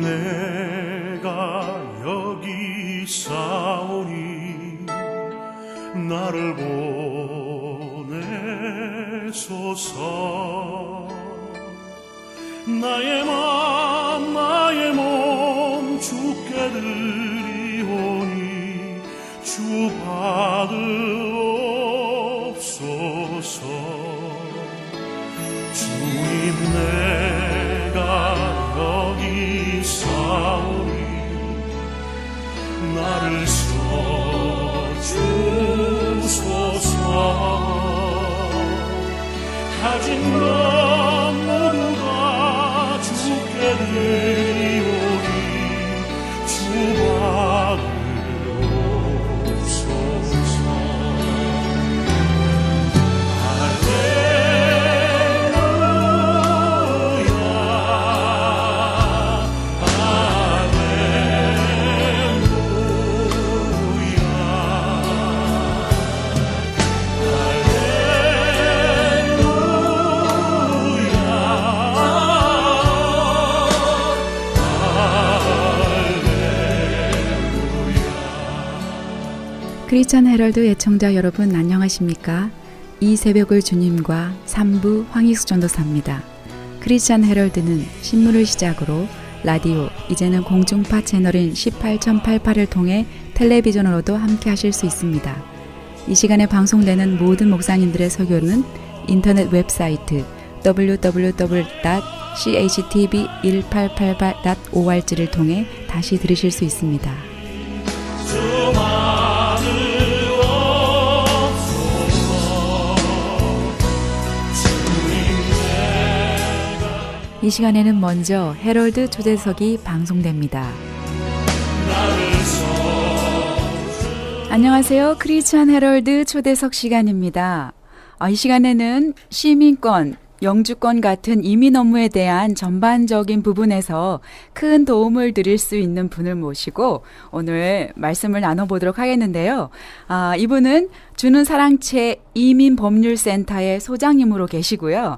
내가 여기 있사오니 나를 보내소서. 나의 몸 주께 드리오니 주 받으옵소서. 주님 내가 여기 있사오니 나를 써주소서. 가진 것 모두 다 주께 드리오니 주 받으옵소서. 크리스천 헤럴드 애청자 여러분 안녕하십니까? 이 새벽을 주님과 3부 황익수 전도사입니다. 크리스천 헤럴드는 신문을 시작으로 라디오, 이제는 공중파 채널인 18.88을 통해 텔레비전으로도 함께 하실 수 있습니다. 이 시간에 방송되는 모든 목사님들의 설교는 인터넷 웹사이트 www.chtv1888.org를 통해 다시 들으실 수 있습니다. 이 시간에는 먼저 헤럴드 초대석이 방송됩니다. 안녕하세요. 크리스천 헤럴드 초대석 시간입니다. 이 시간에는 시민권, 영주권 같은 이민 업무에 대한 전반적인 부분에서 큰 도움을 드릴 수 있는 분을 모시고 오늘 말씀을 나눠보도록 하겠는데요. 이분은 주는 사랑채 이민법률센터의 소장님으로 계시고요.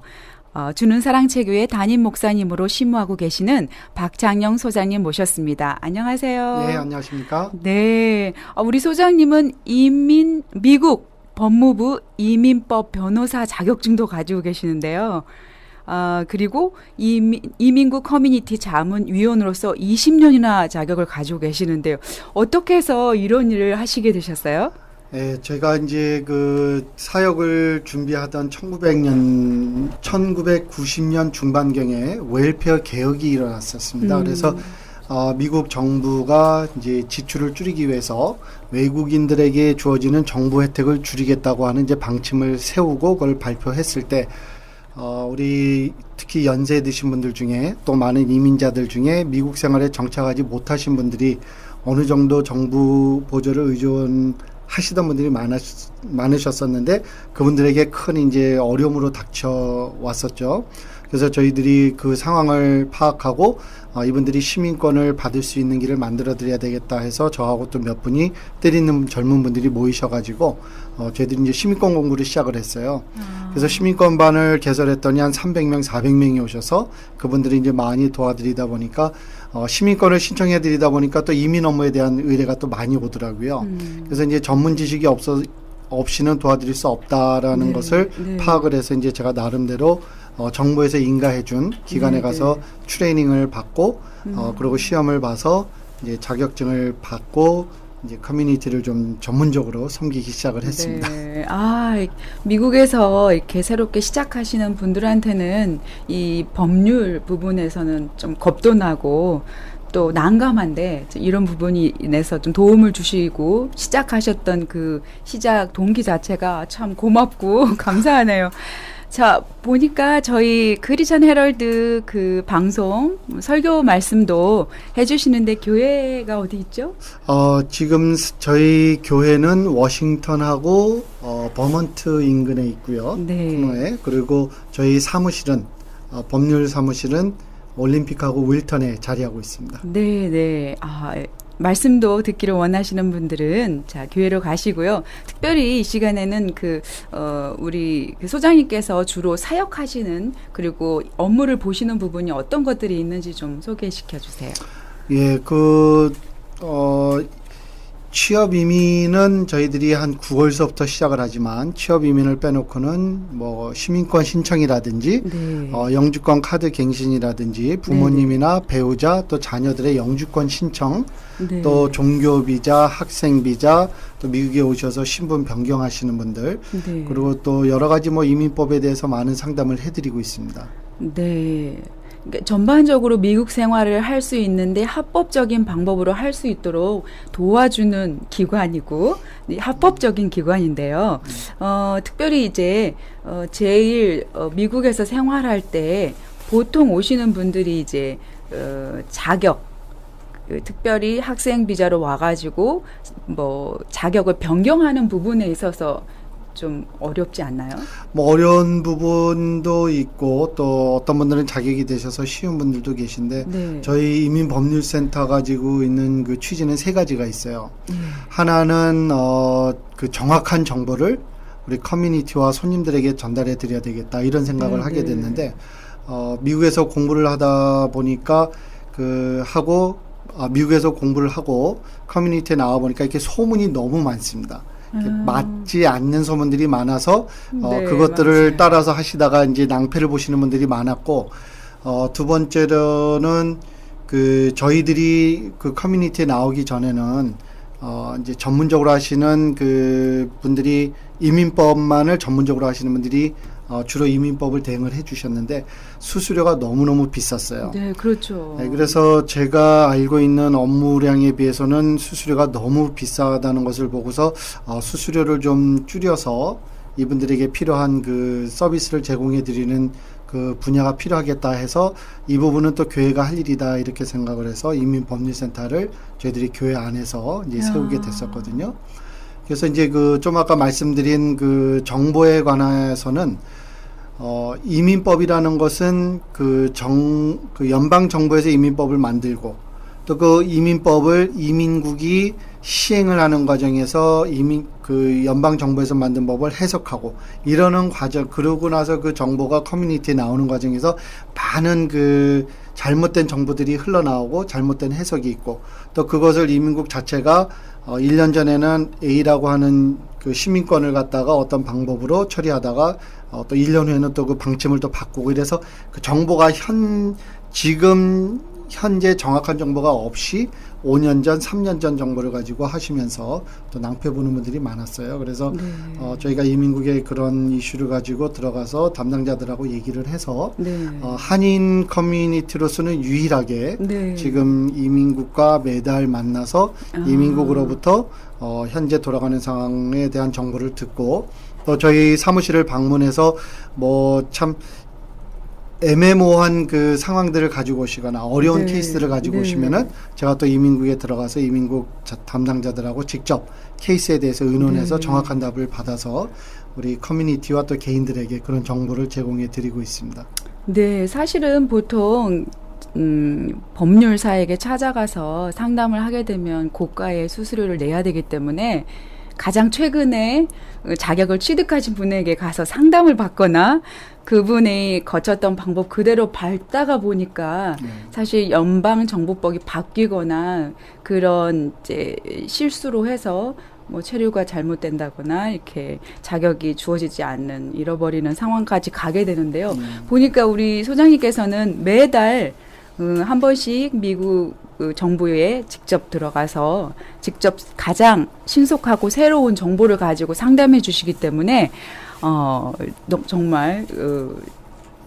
주는 사랑채교회 담임 목사님으로 심무하고 계시는 박장영 소장님 모셨습니다. 안녕하세요. 네, 안녕하십니까? 네, 우리 소장님은 미국 법무부 이민법 변호사 자격증도 가지고 계시는데요. 그리고 이민국 커뮤니티 자문위원으로서 20년이나 자격을 가지고 계시는데요. 어떻게 해서 이런 일을 하시게 되셨어요? 네, 제가 이제 그 사역을 준비하던 1990년 중반경에 웰페어 개혁이 일어났었습니다. 그래서 미국 정부가 이제 지출을 줄이기 위해서 외국인들에게 주어지는 정부 혜택을 줄이겠다고 하는 이제 방침을 세우고 그걸 발표했을 때 우리 특히 연세 드신 분들 중에 또 많은 이민자들 중에 미국 생활에 정착하지 못하신 분들이 어느 정도 정부 보조를 의존하시던 분들이 많으셨었는데 그분들에게 큰 이제 어려움으로 닥쳐왔었죠. 그래서 저희들이 그 상황을 파악하고 이분들이 시민권을 받을 수 있는 길을 만들어 드려야 되겠다 해서 저하고 또 몇 분이 때리는 젊은 분들이 모이셔가지고 저희들이 이제 시민권 공부를 시작을 했어요. 그래서 시민권반을 개설했더니 한 300명, 400명이 오셔서 그분들이 이제 많이 도와드리다 보니까 시민권을 신청해 드리다 보니까 또 이민 업무에 대한 의뢰가 또 많이 오더라고요. 그래서 이제 전문 지식이 없이는 도와드릴 수 없다라는 것을 파악을 해서 이제 제가 나름대로 정부에서 인가해준 기관에 가서 트레이닝을 받고 그리고 시험을 봐서 이제 자격증을 받고 이제 커뮤니티를 좀 전문적으로 섬기기 시작을 했습니다. 네. 미국에서 이렇게 새롭게 시작하시는 분들한테는 이 법률 부분에서는 좀 겁도 나고 또 난감한데 이런 부분이 인해서 좀 도움을 주시고 시작하셨던 그 시작 동기 자체가 참 고맙고 감사하네요. 자, 보니까 저희 크리스천 헤럴드 그 방송 설교 말씀도 해주시는데 교회가 어디 있죠? 지금 저희 교회는 워싱턴하고 버먼트 인근에 있고요. 네. 그리고 저희 사무실은 법률 사무실은 올림픽하고 윌턴에 자리하고 있습니다. 네. 말씀도 듣기를 원하시는 분들은 자, 교회로 가시고요. 특별히 이 시간에는 우리 그 소장님께서 주로 사역하시는 그리고 업무를 보시는 부분이 어떤 것들이 있는지 좀 소개시켜 주세요. 예, 취업 이민은 저희들이 한 9월서부터 시작을 하지만 취업 이민을 빼놓고는 뭐 시민권 신청이라든지 네. 영주권 카드 갱신이라든지 부모님이나 배우자 또 자녀들의 영주권 신청 네. 또 종교 비자, 학생 비자 또 미국에 오셔서 신분 변경하시는 분들 네. 그리고 또 여러 가지 뭐 이민법에 대해서 많은 상담을 해드리고 있습니다. 네. 그러니까 전반적으로 미국 생활을 할 수 있는데 합법적인 방법으로 할 수 있도록 도와주는 기관이고 합법적인 기관인데요. 특별히 이제 제일 미국에서 생활할 때 보통 오시는 분들이 이제 자격 특별히 학생 비자로 와가지고 뭐 자격을 변경하는 부분에 있어서 좀 어렵지 않나요? 뭐 어려운 부분도 있고 또 어떤 분들은 자격이 되셔서 쉬운 분들도 계신데 네. 저희 이민법률센터 가지고 있는 그 취지는 세 가지가 있어요. 하나는 그 정확한 정보를 우리 커뮤니티와 손님들에게 전달해 드려야 되겠다 이런 생각을 네, 하게 네. 됐는데 미국에서 공부를 하다 보니까 미국에서 공부를 하고 커뮤니티에 나와 보니까 이렇게 소문이 너무 많습니다. 맞지 않는 소문들이 많아서 네, 그것들을 맞아요. 따라서 하시다가 이제 낭패를 보시는 분들이 많았고 두 번째로는 그 저희들이 그 커뮤니티에 나오기 전에는 이제 전문적으로 하시는 그 분들이 이민법만을 전문적으로 하시는 분들이 주로 이민법을 대응을 해주셨는데 수수료가 너무너무 비쌌어요. 네, 그렇죠. 네, 그래서 제가 알고 있는 업무량에 비해서는 수수료가 너무 비싸다는 것을 보고서 수수료를 좀 줄여서 이분들에게 필요한 그 서비스를 제공해 드리는 그 분야가 필요하겠다 해서 이 부분은 또 교회가 할 일이다 이렇게 생각을 해서 이민법률센터를 저희들이 교회 안에서 이제 세우게 됐었거든요. 그래서 이제 좀 아까 말씀드린 그 정보에 관해서는 이민법이라는 것은 그 연방 정부에서 이민법을 만들고 또 그 이민법을 이민국이 시행을 하는 과정에서 그 연방 정부에서 만든 법을 해석하고 이러는 과정 그러고 나서 그 정보가 커뮤니티에 나오는 과정에서 많은 그 잘못된 정보들이 흘러나오고 잘못된 해석이 있고 또 그것을 이민국 자체가 1년 전에는 A라고 하는 그 시민권을 갖다가 어떤 방법으로 처리하다가 또 1년 후에는 또 그 방침을 또 바꾸고 이래서 그 정보가 지금 현재 정확한 정보가 없이 5년 전, 3년 전 정보를 가지고 하시면서 또 낭패 보는 분들이 많았어요. 그래서 네. 저희가 이민국에 그런 이슈를 가지고 들어가서 담당자들하고 얘기를 해서 네. 한인 커뮤니티로서는 유일하게 네. 지금 이민국과 매달 만나서 이민국으로부터 현재 돌아가는 상황에 대한 정보를 듣고 또 저희 사무실을 방문해서 뭐 참 애매모호한 그 상황들을 가지고 오시거나 어려운 네. 케이스들을 가지고 네. 오시면은 제가 또 이민국에 들어가서 이민국 담당자들하고 직접 케이스에 대해서 의논해서 네. 정확한 답을 받아서 우리 커뮤니티와 또 개인들에게 그런 정보를 제공해 드리고 있습니다. 네, 사실은 보통 법률사에게 찾아가서 상담을 하게 되면 고가의 수수료를 내야 되기 때문에 가장 최근에 자격을 취득하신 분에게 가서 상담을 받거나 그분이 거쳤던 방법 그대로 밟다가 보니까 사실 연방정보법이 바뀌거나 그런 이제 실수로 해서 뭐 체류가 잘못된다거나 이렇게 자격이 주어지지 않는 잃어버리는 상황까지 가게 되는데요. 보니까 우리 소장님께서는 매달 한 번씩 미국 정부에 직접 들어가서 직접 가장 신속하고 새로운 정보를 가지고 상담해 주시기 때문에 정말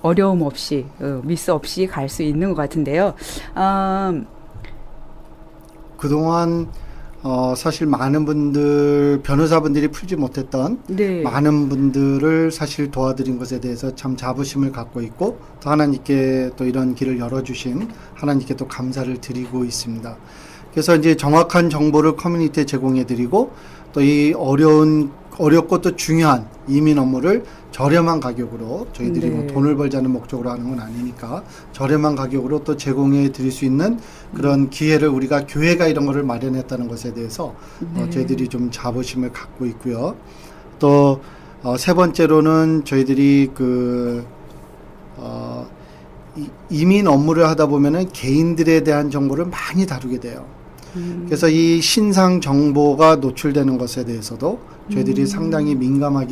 어려움 없이 미스 없이 갈 수 있는 것 같은데요. 그동안 사실 많은 분들 변호사분들이 풀지 못했던 네. 많은 분들을 사실 도와드린 것에 대해서 참 자부심을 갖고 있고 또 하나님께 또 이런 길을 열어주신 하나님께 또 감사를 드리고 있습니다. 그래서 이제 정확한 정보를 커뮤니티에 제공해드리고 또 이 어려운 어렵고 또 중요한 이민 업무를 저렴한 가격으로 저희들이 네. 뭐 돈을 벌자는 목적으로 하는 건 아니니까 저렴한 가격으로 또 제공해 드릴 수 있는 그런 기회를 우리가 교회가 이런 거를 마련했다는 것에 대해서 네. 저희들이 좀 자부심을 갖고 있고요. 또 세 번째로는 저희들이 이민 업무를 하다 보면은 개인들에 대한 정보를 많이 다루게 돼요. 그래서 이 신상 정보가 노출되는 것에 대해서도 저희들이 상당히 민감한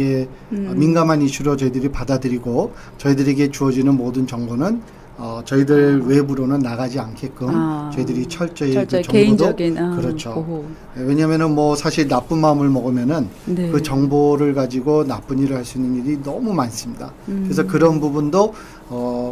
이슈로 저희들이 받아들이고 저희들에게 주어지는 모든 정보는 저희들 외부로는 나가지 않게끔 저희들이 철저히 그 정보도 개인적인 그렇죠. 보호. 왜냐하면은 뭐 사실 나쁜 마음을 먹으면은 네. 그 정보를 가지고 나쁜 일을 할 수 있는 일이 너무 많습니다. 그래서 그런 부분도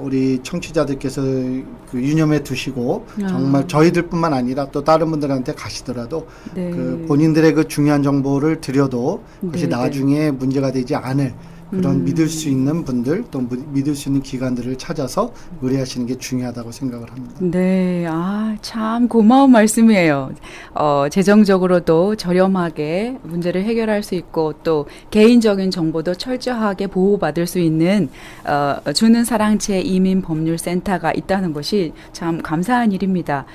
우리 청취자들께서 그 유념해 두시고 정말 저희들뿐만 아니라 또 다른 분들한테 가시더라도 네. 그 본인들의 그 중요한 정보를 드려도 그것이 네, 나중에 문제가 되지 않을 그런 믿을 수 있는 분들 또 믿을 수 있는 기관들을 찾아서 의뢰하시는 게 중요하다고 생각을 합니다. 네, 참 고마운 말씀이에요. 재정적으로도 저렴하게 문제를 해결할 수 있고 또 개인적인 정보도 철저하게 보호받을 수 있는 주는 사랑채 이민법률센터가 있다는 것이 참 감사한 일입니다.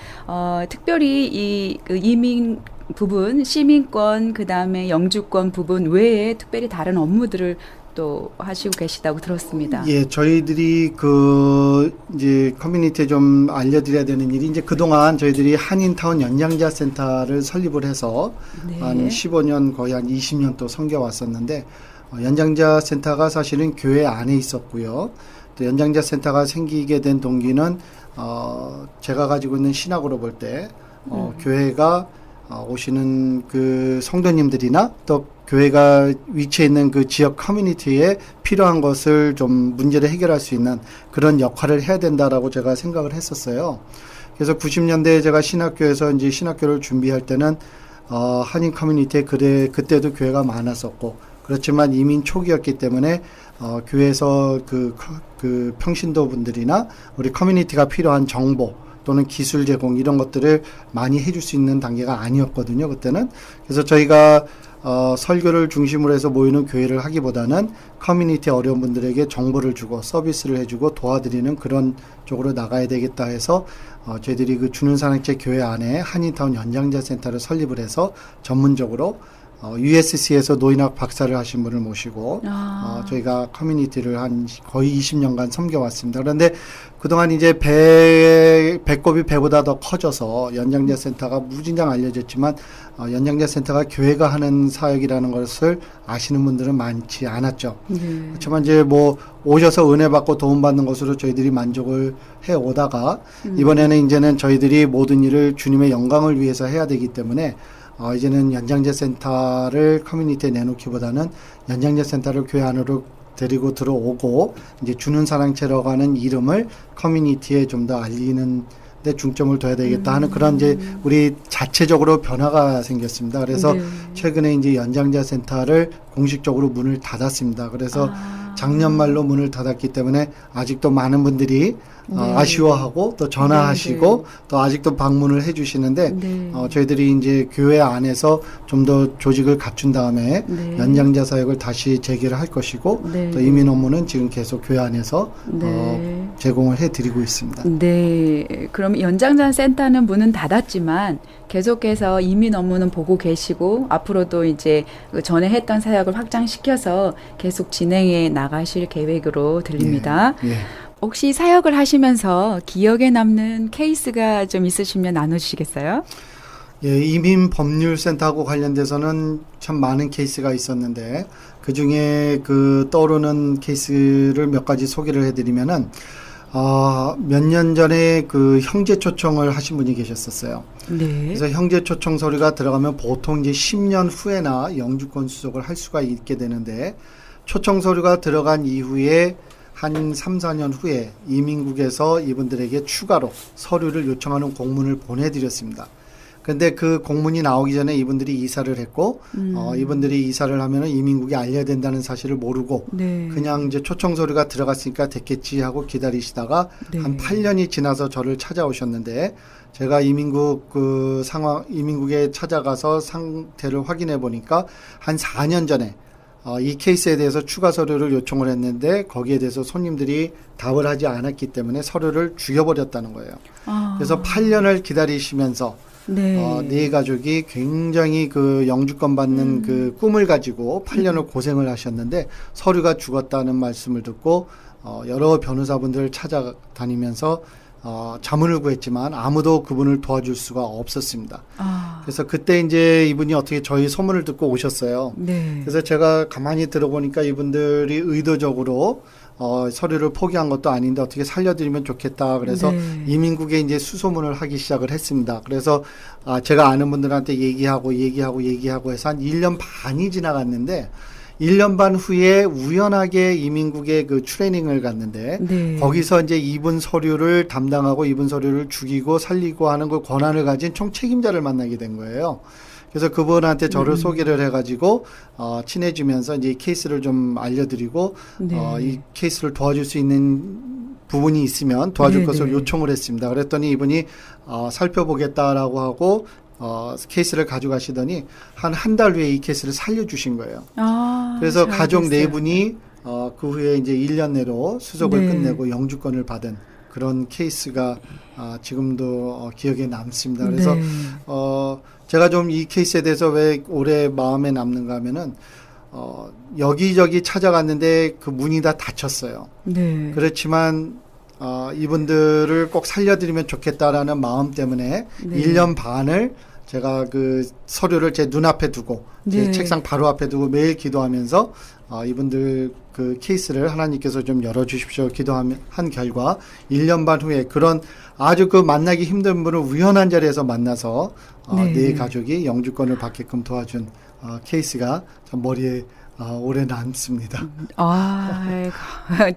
특별히 그 이민 부분, 시민권, 그 다음에 영주권 부분 외에 특별히 다른 업무들을 또 하시고 계시다고 들었습니다. 예, 저희들이 이제 커뮤니티에 좀 알려드려야 되는 일이 이제 그동안 저희들이 한인타운 연장자 센터를 설립을 해서 네. 한 15년 거의 한 20년 또 섬겨왔었는데 연장자 센터가 사실은 교회 안에 있었고요. 또 연장자 센터가 생기게 된 동기는 제가 가지고 있는 신학으로 볼 때 교회가 오시는 그 성도님들이나 또 교회가 위치해 있는 그 지역 커뮤니티에 필요한 것을 좀 문제를 해결할 수 있는 그런 역할을 해야 된다라고 제가 생각을 했었어요. 그래서 90년대에 제가 신학교에서 이제 신학교를 준비할 때는 한인 커뮤니티에 그때도 교회가 많았었고 그렇지만 이민 초기였기 때문에 교회에서 그 평신도 분들이나 우리 커뮤니티가 필요한 정보 또는 기술 제공 이런 것들을 많이 해줄 수 있는 단계가 아니었거든요. 그때는. 그래서 저희가 설교를 중심으로 해서 모이는 교회를 하기보다는 커뮤니티 어려운 분들에게 정보를 주고 서비스를 해주고 도와드리는 그런 쪽으로 나가야 되겠다 해서 저희들이 그 주는 사랑채 교회 안에 한인타운 연장자 센터를 설립을 해서 전문적으로 USC에서 노인학 박사를 하신 분을 모시고 저희가 커뮤니티를 한 거의 20년간 섬겨왔습니다. 그런데 그동안 이제 배꼽이 배보다 더 커져서 연장자 센터가 무진장 알려졌지만 연장자 센터가 교회가 하는 사역이라는 것을 아시는 분들은 많지 않았죠. 그렇지만 이제 뭐 오셔서 은혜 받고 도움 받는 것으로 저희들이 만족을 해 오다가 이번에는 이제는 저희들이 모든 일을 주님의 영광을 위해서 해야 되기 때문에 이제는 연장자 센터를 커뮤니티에 내놓기보다는 연장자 센터를 교회 안으로 데리고 들어오고 이제 주는 사랑채라고 하는 이름을 커뮤니티에 좀 더 알리는 데 중점을 둬야 되겠다 하는 그런 이제 우리 자체적으로 변화가 생겼습니다. 그래서 최근에 이제 연장자 센터를 공식적으로 문을 닫았습니다. 그래서 작년 말로 문을 닫았기 때문에 아직도 많은 분들이 아쉬워하고 또 전화하시고 또 아직도 방문을 해주시는데 저희들이 이제 교회 안에서 좀 더 조직을 갖춘 다음에 연장자 사역을 다시 재개를 할 것이고 또 이민 업무는 지금 계속 교회 안에서 제공을 해드리고 있습니다. 네, 그럼 연장자 센터는 문은 닫았지만 계속해서 이민 업무는 보고 계시고 앞으로도 이제 전에 했던 사역을 확장시켜서 계속 진행해 나가실 계획으로 들립니다. 예. 혹시 사역을 하시면서 기억에 남는 케이스가 좀 있으시면 나눠주시겠어요? 예, 이민법률센터하고 관련돼서는 참 많은 케이스가 있었는데 그 중에 그 떠오르는 케이스를 몇 가지 소개를 해드리면은 몇 년 전에 그 형제 초청을 하신 분이 계셨었어요. 네. 그래서 형제 초청 서류가 들어가면 보통 이제 10년 후에나 영주권 수속을 할 수가 있게 되는데 초청 서류가 들어간 이후에 한 3, 4년 후에 이민국에서 이분들에게 추가로 서류를 요청하는 공문을 보내드렸습니다. 그런데 그 공문이 나오기 전에 이분들이 이사를 했고 이분들이 이사를 하면은 이민국에 알려야 된다는 사실을 모르고 그냥 이제 초청 서류가 들어갔으니까 됐겠지 하고 기다리시다가 한 8년이 지나서 저를 찾아오셨는데 제가 이민국 이민국에 찾아가서 상태를 확인해 보니까 한 4년 전에 이 케이스에 대해서 추가 서류를 요청을 했는데 거기에 대해서 손님들이 답을 하지 않았기 때문에 서류를 죽여버렸다는 거예요. 그래서 8년을 기다리시면서 네 가족이 굉장히 그 영주권 받는 그 꿈을 가지고 8년을 고생을 하셨는데 서류가 죽었다는 말씀을 듣고 여러 변호사분들을 찾아다니면서 자문을 구했지만 아무도 그분을 도와줄 수가 없었습니다. 그래서 그때 이제 이분이 어떻게 저희 소문을 듣고 오셨어요. 그래서 제가 가만히 들어보니까 이분들이 의도적으로 서류를 포기한 것도 아닌데 어떻게 살려드리면 좋겠다. 그래서 이민국에 이제 수소문을 하기 시작을 했습니다. 그래서 제가 아는 분들한테 얘기하고 해서 한 1년 반이 지나갔는데 1년 반 후에 우연하게 이민국에 그 트레이닝을 갔는데 거기서 이제 이분 서류를 담당하고 이분 서류를 죽이고 살리고 하는 그 권한을 가진 총 책임자를 만나게 된 거예요. 그래서 그분한테 저를 소개를 해가지고 친해지면서 이제 이 케이스를 좀 알려드리고 이 케이스를 도와줄 수 있는 부분이 있으면 도와줄 것을 요청을 했습니다. 그랬더니 이분이 살펴보겠다라고 하고 케이스를 가져가시더니 한 달 후에 이 케이스를 살려주신 거예요. 그래서 가족 네 분이 그 후에 이제 1년 내로 수속을 끝내고 영주권을 받은 그런 케이스가 지금도 기억에 남습니다. 그래서 제가 좀 이 케이스에 대해서 왜 오래 마음에 남는가 하면은 여기저기 찾아갔는데 그 문이 다 닫혔어요. 그렇지만 이분들을 꼭 살려드리면 좋겠다라는 마음 때문에 1년 반을 제가 그 서류를 제 눈앞에 두고 제 책상 바로 앞에 두고 매일 기도하면서 이분들 그 케이스를 하나님께서 좀 열어주십시오 기도한 결과 1년 반 후에 그런 아주 그 만나기 힘든 분을 우연한 자리에서 만나서 네 가족이 영주권을 받게끔 도와준 케이스가 참 머리에 오래 남습니다.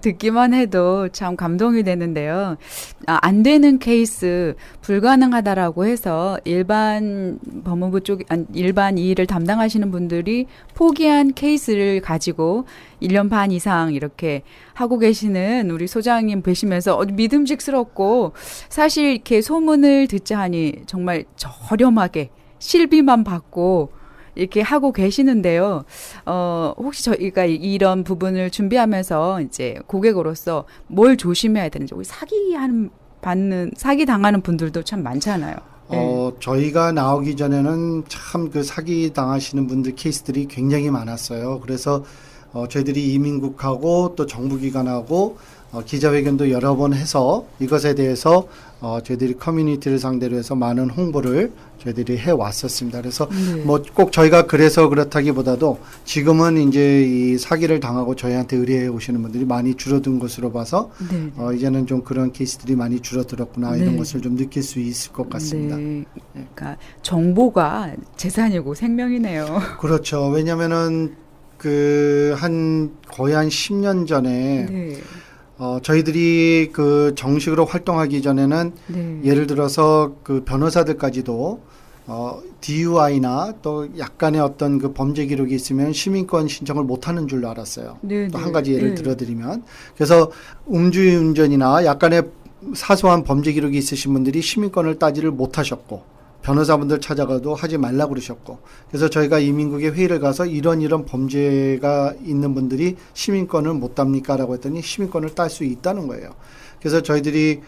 듣기만 해도 참 감동이 되는데요. 안 되는 케이스, 불가능하다라고 해서 일반 법무부 쪽, 일반 이 일을 담당하시는 분들이 포기한 케이스를 가지고 1년 반 이상 이렇게 하고 계시는 우리 소장님 뵈시면서 믿음직스럽고 사실 이렇게 소문을 듣자 하니 정말 저렴하게 실비만 받고 이렇게 하고 계시는데요. 혹시 저희가 이런 부분을 준비하면서 이제 고객으로서 뭘 조심해야 되는지, 우리 사기 당하는 분들도 참 많잖아요. 저희가 나오기 전에는 참 그 사기 당하시는 분들 케이스들이 굉장히 많았어요. 그래서 저희들이 이민국하고 또 정부기관하고 기자회견도 여러 번 해서 이것에 대해서 저희들이 커뮤니티를 상대로 해서 많은 홍보를 저희들이 해왔었습니다. 그래서 뭐 꼭 저희가 그래서 그렇다기보다도 지금은 이제 이 사기를 당하고 저희한테 의뢰해 오시는 분들이 많이 줄어든 것으로 봐서 이제는 좀 그런 케이스들이 많이 줄어들었구나 이런 것을 좀 느낄 수 있을 것 같습니다. 그러니까 정보가 재산이고 생명이네요. 그렇죠. 왜냐면은 거의 한 10년 전에 저희들이 그 정식으로 활동하기 전에는 예를 들어서 그 변호사들까지도 DUI나 또 약간의 어떤 그 범죄 기록이 있으면 시민권 신청을 못하는 줄로 알았어요. 또 한 가지 예를 들어드리면 그래서 음주운전이나 약간의 사소한 범죄 기록이 있으신 분들이 시민권을 따지를 못하셨고 변호사분들 찾아가도 하지 말라고 그러셨고 그래서 저희가 이민국에 회의를 가서 이런 범죄가 있는 분들이 시민권을 못 땁니까? 라고 했더니 시민권을 딸 수 있다는 거예요. 그래서 저희들이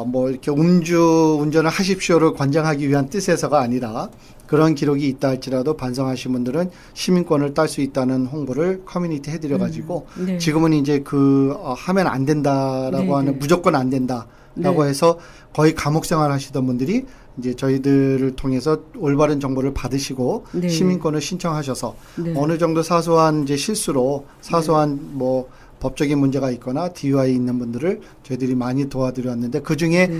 뭐 이렇게 음주운전을 하십시오를 권장하기 위한 뜻에서가 아니라 그런 기록이 있다 할지라도 반성하신 분들은 시민권을 딸 수 있다는 홍보를 커뮤니티 해드려가지고 지금은 이제 하면 안 된다라고 하는 무조건 안 된다라고 해서 거의 감옥 생활 하시던 분들이 이제 저희들을 통해서 올바른 정보를 받으시고 시민권을 신청하셔서 어느 정도 사소한 이제 실수로 사소한 뭐 법적인 문제가 있거나 DUI 있는 분들을 저희들이 많이 도와드렸는데 그 중에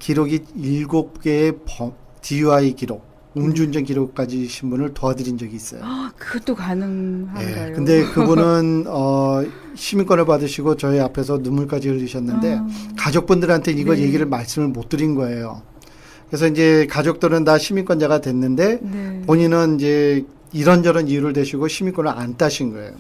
기록이 7개의 DUI 기록, 음주운전 기록까지 신분을 도와드린 적이 있어요. 그것도 가능한가요? 근데 그분은 시민권을 받으시고 저희 앞에서 눈물까지 흘리셨는데 가족분들한테 이걸 얘기를 말씀을 못 드린 거예요. 그래서 이제 가족들은 다 시민권자가 됐는데 본인은 이제 이런저런 이유를 대시고 시민권을 안 따신 거예요.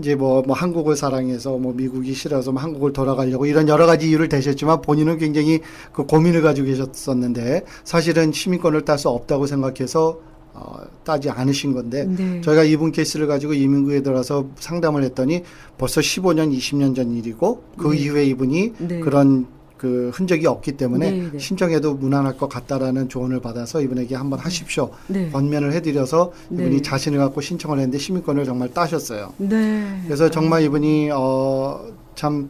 이제 뭐 한국을 사랑해서 뭐 미국이 싫어서 뭐 한국을 돌아가려고 이런 여러 가지 이유를 대셨지만 본인은 굉장히 그 고민을 가지고 계셨었는데 사실은 시민권을 딸 수 없다고 생각해서 따지 않으신 건데 네. 저희가 이분 케이스를 가지고 이민국에 들어서 상담을 했더니 벌써 15년, 20년 전 일이고 그 네. 이후에 이분이 네. 그런 그 흔적이 없기 때문에 네, 네. 신청해도 무난할 것 같다라는 조언을 받아서 이분에게 한번 하십시오. 네. 권면을 해드려서 이분이 네. 자신을 갖고 신청을 했는데 시민권을 정말 따셨어요. 네. 그래서 정말 이분이 참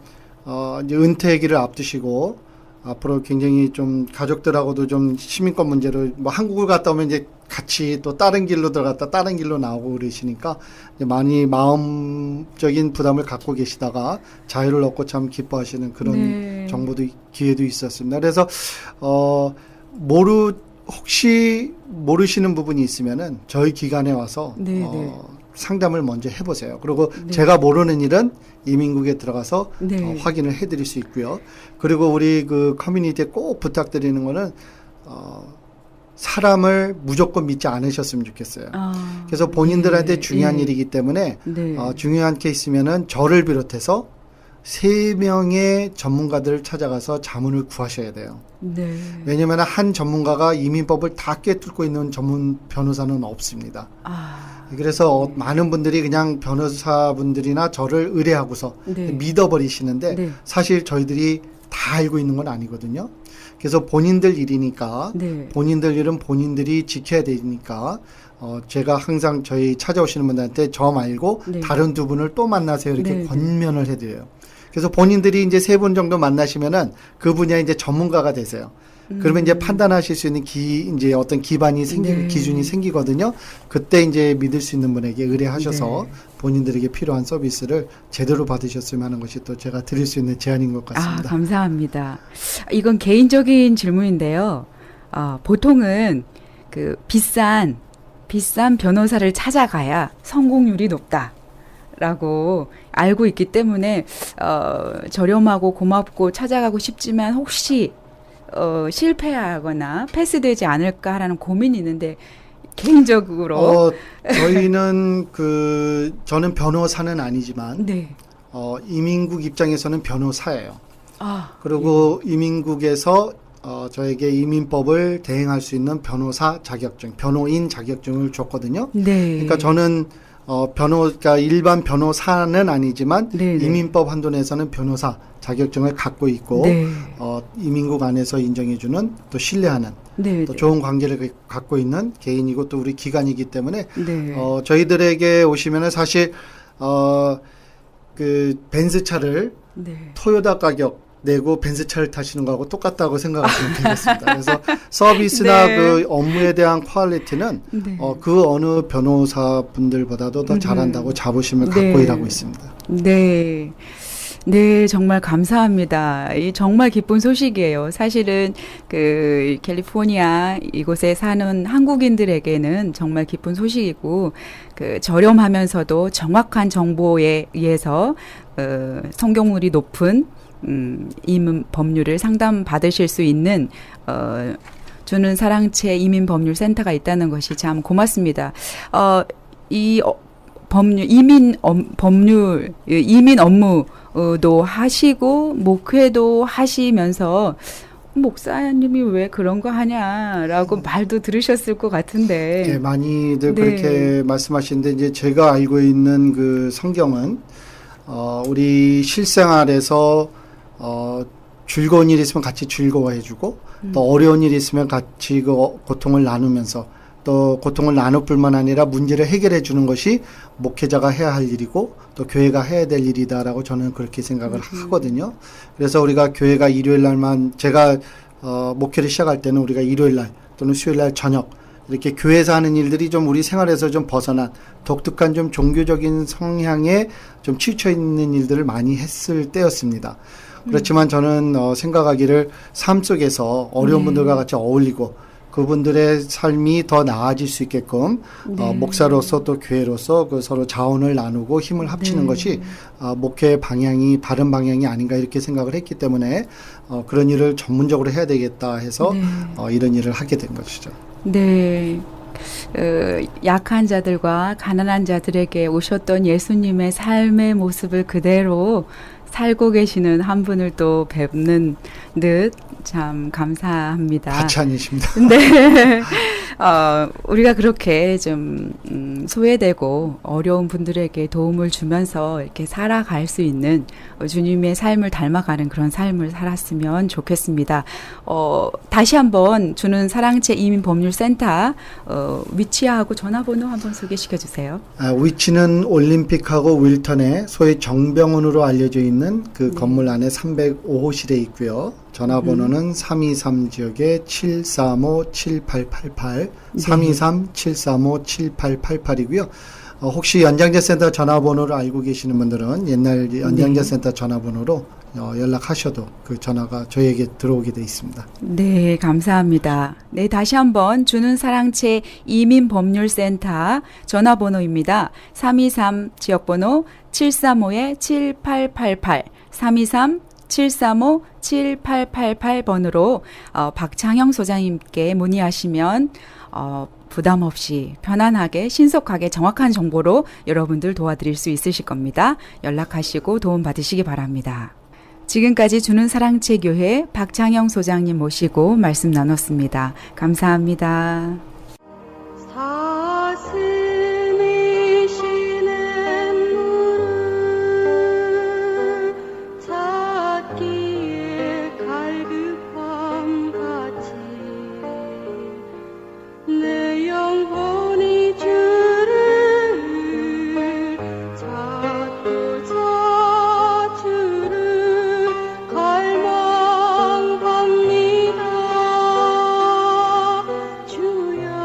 이제 은퇴기를 앞두시고 앞으로 굉장히 좀 가족들하고도 좀 시민권 문제로 뭐 한국을 갔다 오면 이제 같이 또 다른 길로 들어갔다 다른 길로 나오고 그러시니까 이제 많이 마음적인 부담을 갖고 계시다가 자유를 얻고 참 기뻐하시는 그런 네. 정보도 기회도 있었습니다. 그래서 혹시 모르시는 부분이 있으면은 저희 기관에 와서 네, 네. 상담을 먼저 해보세요. 그리고 네. 제가 모르는 일은 이민국에 들어가서 네. 확인을 해드릴 수 있고요. 그리고 우리 그 커뮤니티에 꼭 부탁드리는 거는 사람을 무조건 믿지 않으셨으면 좋겠어요. 그래서 본인들한테 예, 중요한 예. 일이기 때문에 네. 중요한 케이스면은 저를 비롯해서 3명의 전문가들을 찾아가서 자문을 구하셔야 돼요. 네. 왜냐하면 한 전문가가 이민법을 다 꿰뚫고 있는 전문 변호사는 없습니다. 그래서 많은 분들이 그냥 변호사분들이나 저를 의뢰하고서 네. 믿어버리시는데 네. 사실 저희들이 다 알고 있는 건 아니거든요. 그래서 본인들 일이니까 네. 본인들 일은 본인들이 지켜야 되니까 제가 항상 저희 찾아오시는 분들한테 저 말고 네. 다른 두 분을 또 만나세요 이렇게 네, 네. 권면을 해드려요. 그래서 본인들이 이제 3분 정도 만나시면은 그 분야 이제 전문가가 되세요. 그러면 이제 판단하실 수 있는 이제 어떤 기반이 네. 기준이 생기거든요. 그때 이제 믿을 수 있는 분에게 의뢰하셔서 네. 본인들에게 필요한 서비스를 제대로 받으셨으면 하는 것이 또 제가 드릴 수 있는 제안인 것 같습니다. 감사합니다. 이건 개인적인 질문인데요. 보통은 그 비싼 변호사를 찾아가야 성공률이 높다라고 알고 있기 때문에 저렴하고 고맙고 찾아가고 싶지만 혹시 실패하거나 패스되지 않을까 하는 고민이 있는데 개인적으로 저희는 저는 변호사는 아니지만 네. 이민국 입장에서는 변호사예요. 그리고 예. 이민국에서 저에게 이민법을 대행할 수 있는 변호사 자격증, 변호인 자격증을 줬거든요. 네. 그러니까 저는 그러니까 일반 변호사는 아니지만 네, 네. 이민법 한도내에서는 변호사 자격증을 갖고 있고 네. 이민국 안에서 인정해주는 또 신뢰하는 네. 또 좋은 관계를 갖고 있는 개인이고 또 우리 기관이기 때문에 네. 저희들에게 오시면은 사실 그 벤츠 차를 네. 토요타 가격 내고 벤츠 차를 타시는 거하고 똑같다고 생각하시면 되겠습니다. 그래서 서비스나 네. 그 업무에 대한 퀄리티는 네. 그 어느 변호사 분들보다도 더 잘한다고 자부심을 네. 갖고 일하고 있습니다. 네. 네, 정말 감사합니다. 이 정말 기쁜 소식이에요. 사실은 그 캘리포니아 이곳에 사는 한국인들에게는 정말 기쁜 소식이고 그 저렴하면서도 정확한 정보에 의해서 성공률이 높은 이민 법률을 상담 받으실 수 있는 주는 사랑채 이민 법률 센터가 있다는 것이 참 고맙습니다. 이 이민 업무도 하시고 목회도 하시면서 목사님이 왜 그런 거 하냐라고 말도 들으셨을 것 같은데. 네, 많이들 네. 그렇게 말씀하시는데 이제 제가 알고 있는 그 성경은 우리 실생활에서 즐거운 일이 있으면 같이 즐거워해주고 또 어려운 일이 있으면 같이 그 고통을 나누면서 또 고통을 나눌 뿐만 아니라 문제를 해결해 주는 것이 목회자가 해야 할 일이고 또 교회가 해야 될 일이다라고 저는 그렇게 생각을 하거든요. 그래서 우리가 교회가 일요일 날만 제가 목회를 시작할 때는 우리가 일요일 날 또는 수요일 날 저녁 이렇게 교회에서 하는 일들이 좀 우리 생활에서 좀 벗어난 독특한 좀 종교적인 성향에 좀 치우쳐 있는 일들을 많이 했을 때였습니다. 그렇지만 저는 생각하기를 삶 속에서 어려운 분들과 같이 어울리고 그분들의 삶이 더 나아질 수 있게끔 목사로서 또 교회로서 그 서로 자원을 나누고 힘을 합치는 것이 목회의 방향이 바른 방향이 아닌가 이렇게 생각을 했기 때문에 그런 일을 전문적으로 해야 되겠다 해서 이런 일을 하게 된 것이죠. 네. 약한 자들과 가난한 자들에게 오셨던 예수님의 삶의 모습을 그대로 살고 계시는 한 분을 또 뵙는 듯 참 감사합니다. 과찬이십니다. 네. 우리가 그렇게 좀 소외되고 어려운 분들에게 도움을 주면서 이렇게 살아갈 수 있는 주님의 삶을 닮아가는 그런 삶을 살았으면 좋겠습니다. 다시 한번 주는 사랑채 이민법률센터 위치하고 전화번호 한번 소개시켜 주세요. 위치는 올림픽하고 윌턴에 소위 정병원으로 알려져 있는 그 건물 안에 305호실에 있고요. 전화번호는 323 지역에 735-7888, 323-735-7888이고요. 혹시 연장자센터 전화번호를 알고 계시는 분들은 옛날 연장자센터 전화번호로 연락하셔도 그 전화가 저희에게 들어오게 돼 있습니다. 네, 감사합니다. 네, 다시 한번 주는 사랑채 이민법률센터 전화번호입니다. 323 지역번호 735-7888, 323-735-7888번으로 박창영 소장님께 문의하시면 부담 없이 편안하게 신속하게 정확한 정보로 여러분들 도와드릴 수 있으실 겁니다. 연락하시고 도움 받으시기 바랍니다. 지금까지 주는 사랑채 교회 박창영 소장님 모시고 말씀 나눴습니다. 감사합니다. 사슴이 쉬는 물을 찾기에 갈급함 같이 내 영혼이 주를 찾고 주를 갈망합니다. 주여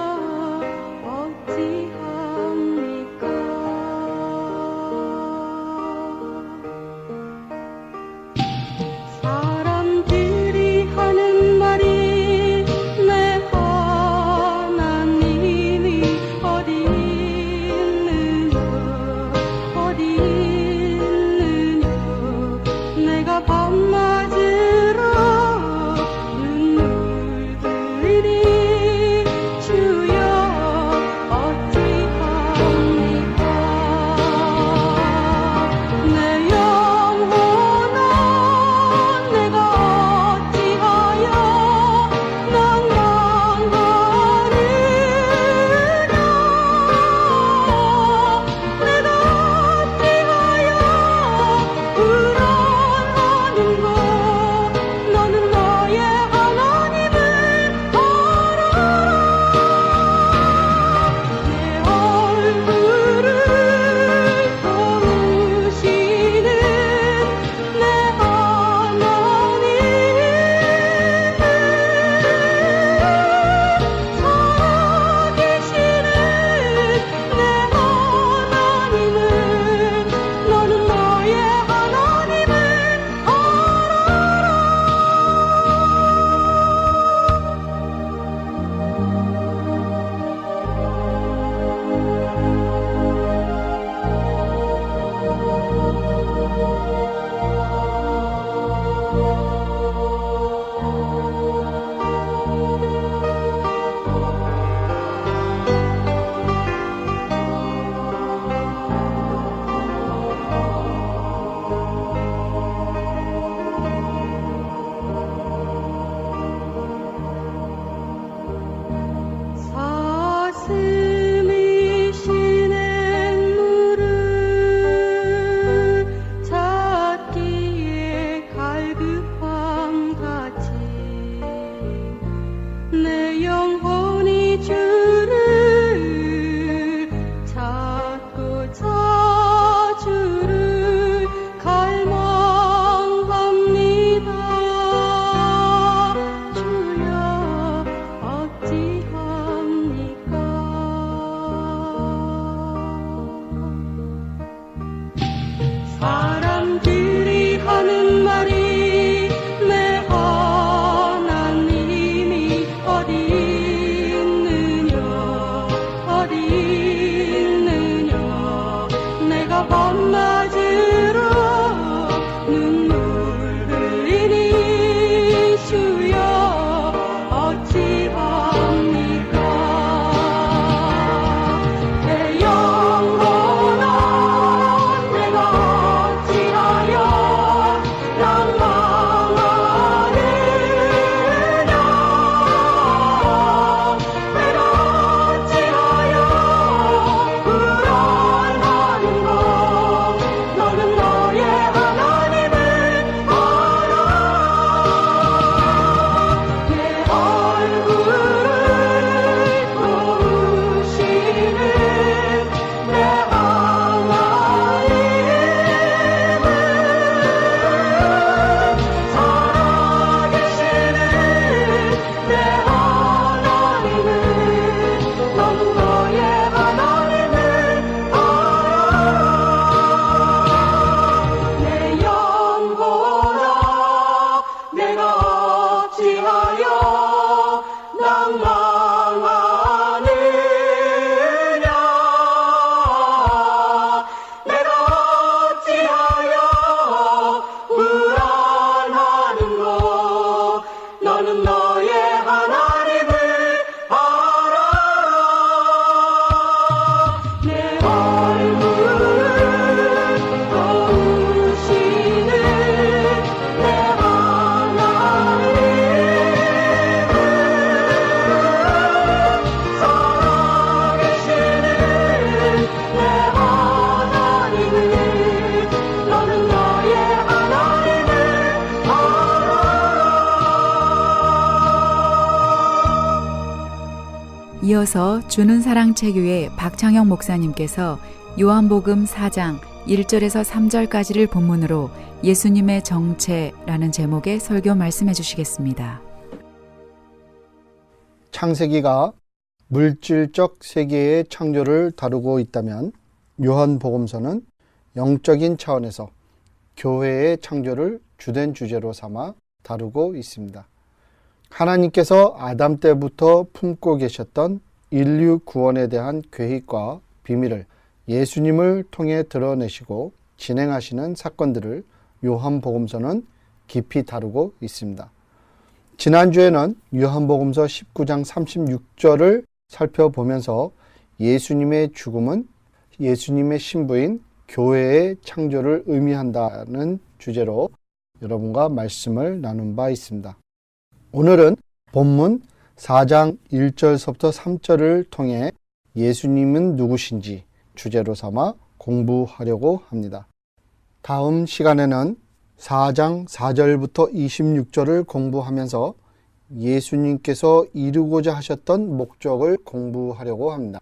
이어서 주는 사랑 체교회 박창영 목사님께서 요한복음 4장 1절에서 3절까지를 본문으로 예수님의 정체라는 제목의 설교 말씀해 주시겠습니다. 창세기가 물질적 세계의 창조를 다루고 있다면 요한복음서는 영적인 차원에서 교회의 창조를 주된 주제로 삼아 다루고 있습니다. 하나님께서 아담 때부터 품고 계셨던 인류 구원에 대한 계획과 비밀을 예수님을 통해 드러내시고 진행하시는 사건들을 요한복음서는 깊이 다루고 있습니다. 지난주에는 요한복음서 19장 36절을 살펴보면서 예수님의 죽음은 예수님의 신부인 교회의 창조를 의미한다는 주제로 여러분과 말씀을 나눈 바 있습니다. 오늘은 본문 4장 1절서부터 3절을 통해 예수님은 누구신지 주제로 삼아 공부하려고 합니다. 다음 시간에는 4장 4절부터 26절을 공부하면서 예수님께서 이루고자 하셨던 목적을 공부하려고 합니다.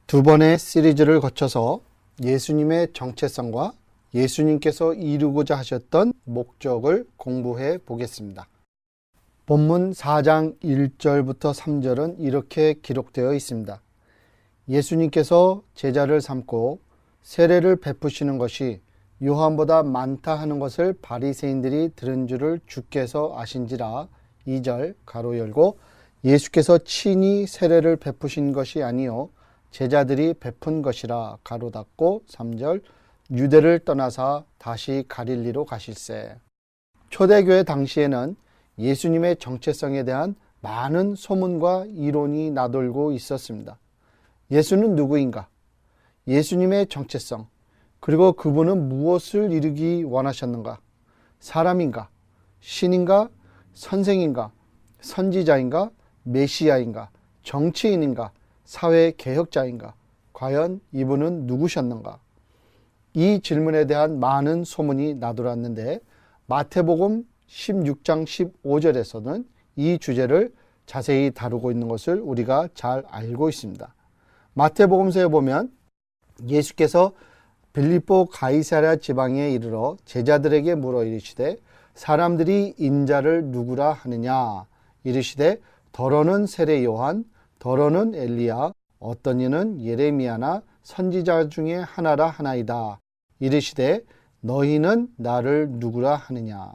두 번의 시리즈를 거쳐서 예수님의 정체성과 예수님께서 이루고자 하셨던 목적을 공부해 보겠습니다. 본문 4장 1절부터 3절은 이렇게 기록되어 있습니다. 예수님께서 제자를 삼고 세례를 베푸시는 것이 요한보다 많다 하는 것을 바리새인들이 들은 줄을 주께서 아신지라. 2절 가로 열고 예수께서 친히 세례를 베푸신 것이 아니요 제자들이 베푼 것이라 가로 닫고 3절 유대를 떠나사 다시 갈릴리로 가실세. 초대교회 당시에는 예수님의 정체성에 대한 많은 소문과 이론이 나돌고 있었습니다. 예수는 누구인가? 예수님의 정체성, 그리고 그분은 무엇을 이루기 원하셨는가? 사람인가? 신인가? 선생인가? 선지자인가? 메시아인가? 정치인인가? 사회개혁자인가? 과연 이분은 누구셨는가? 이 질문에 대한 많은 소문이 나돌았는데 마태복음 16장 15절에서는 이 주제를 자세히 다루고 있는 것을 우리가 잘 알고 있습니다. 마태복음서에 보면 예수께서 빌립보 가이사랴 지방에 이르러 제자들에게 물어 이르시되 사람들이 인자를 누구라 하느냐 이르시되 더러는 세례 요한 더러는 엘리야 어떤 이는 예레미야나 선지자 중에 하나라 하나이다 이르시되 너희는 나를 누구라 하느냐.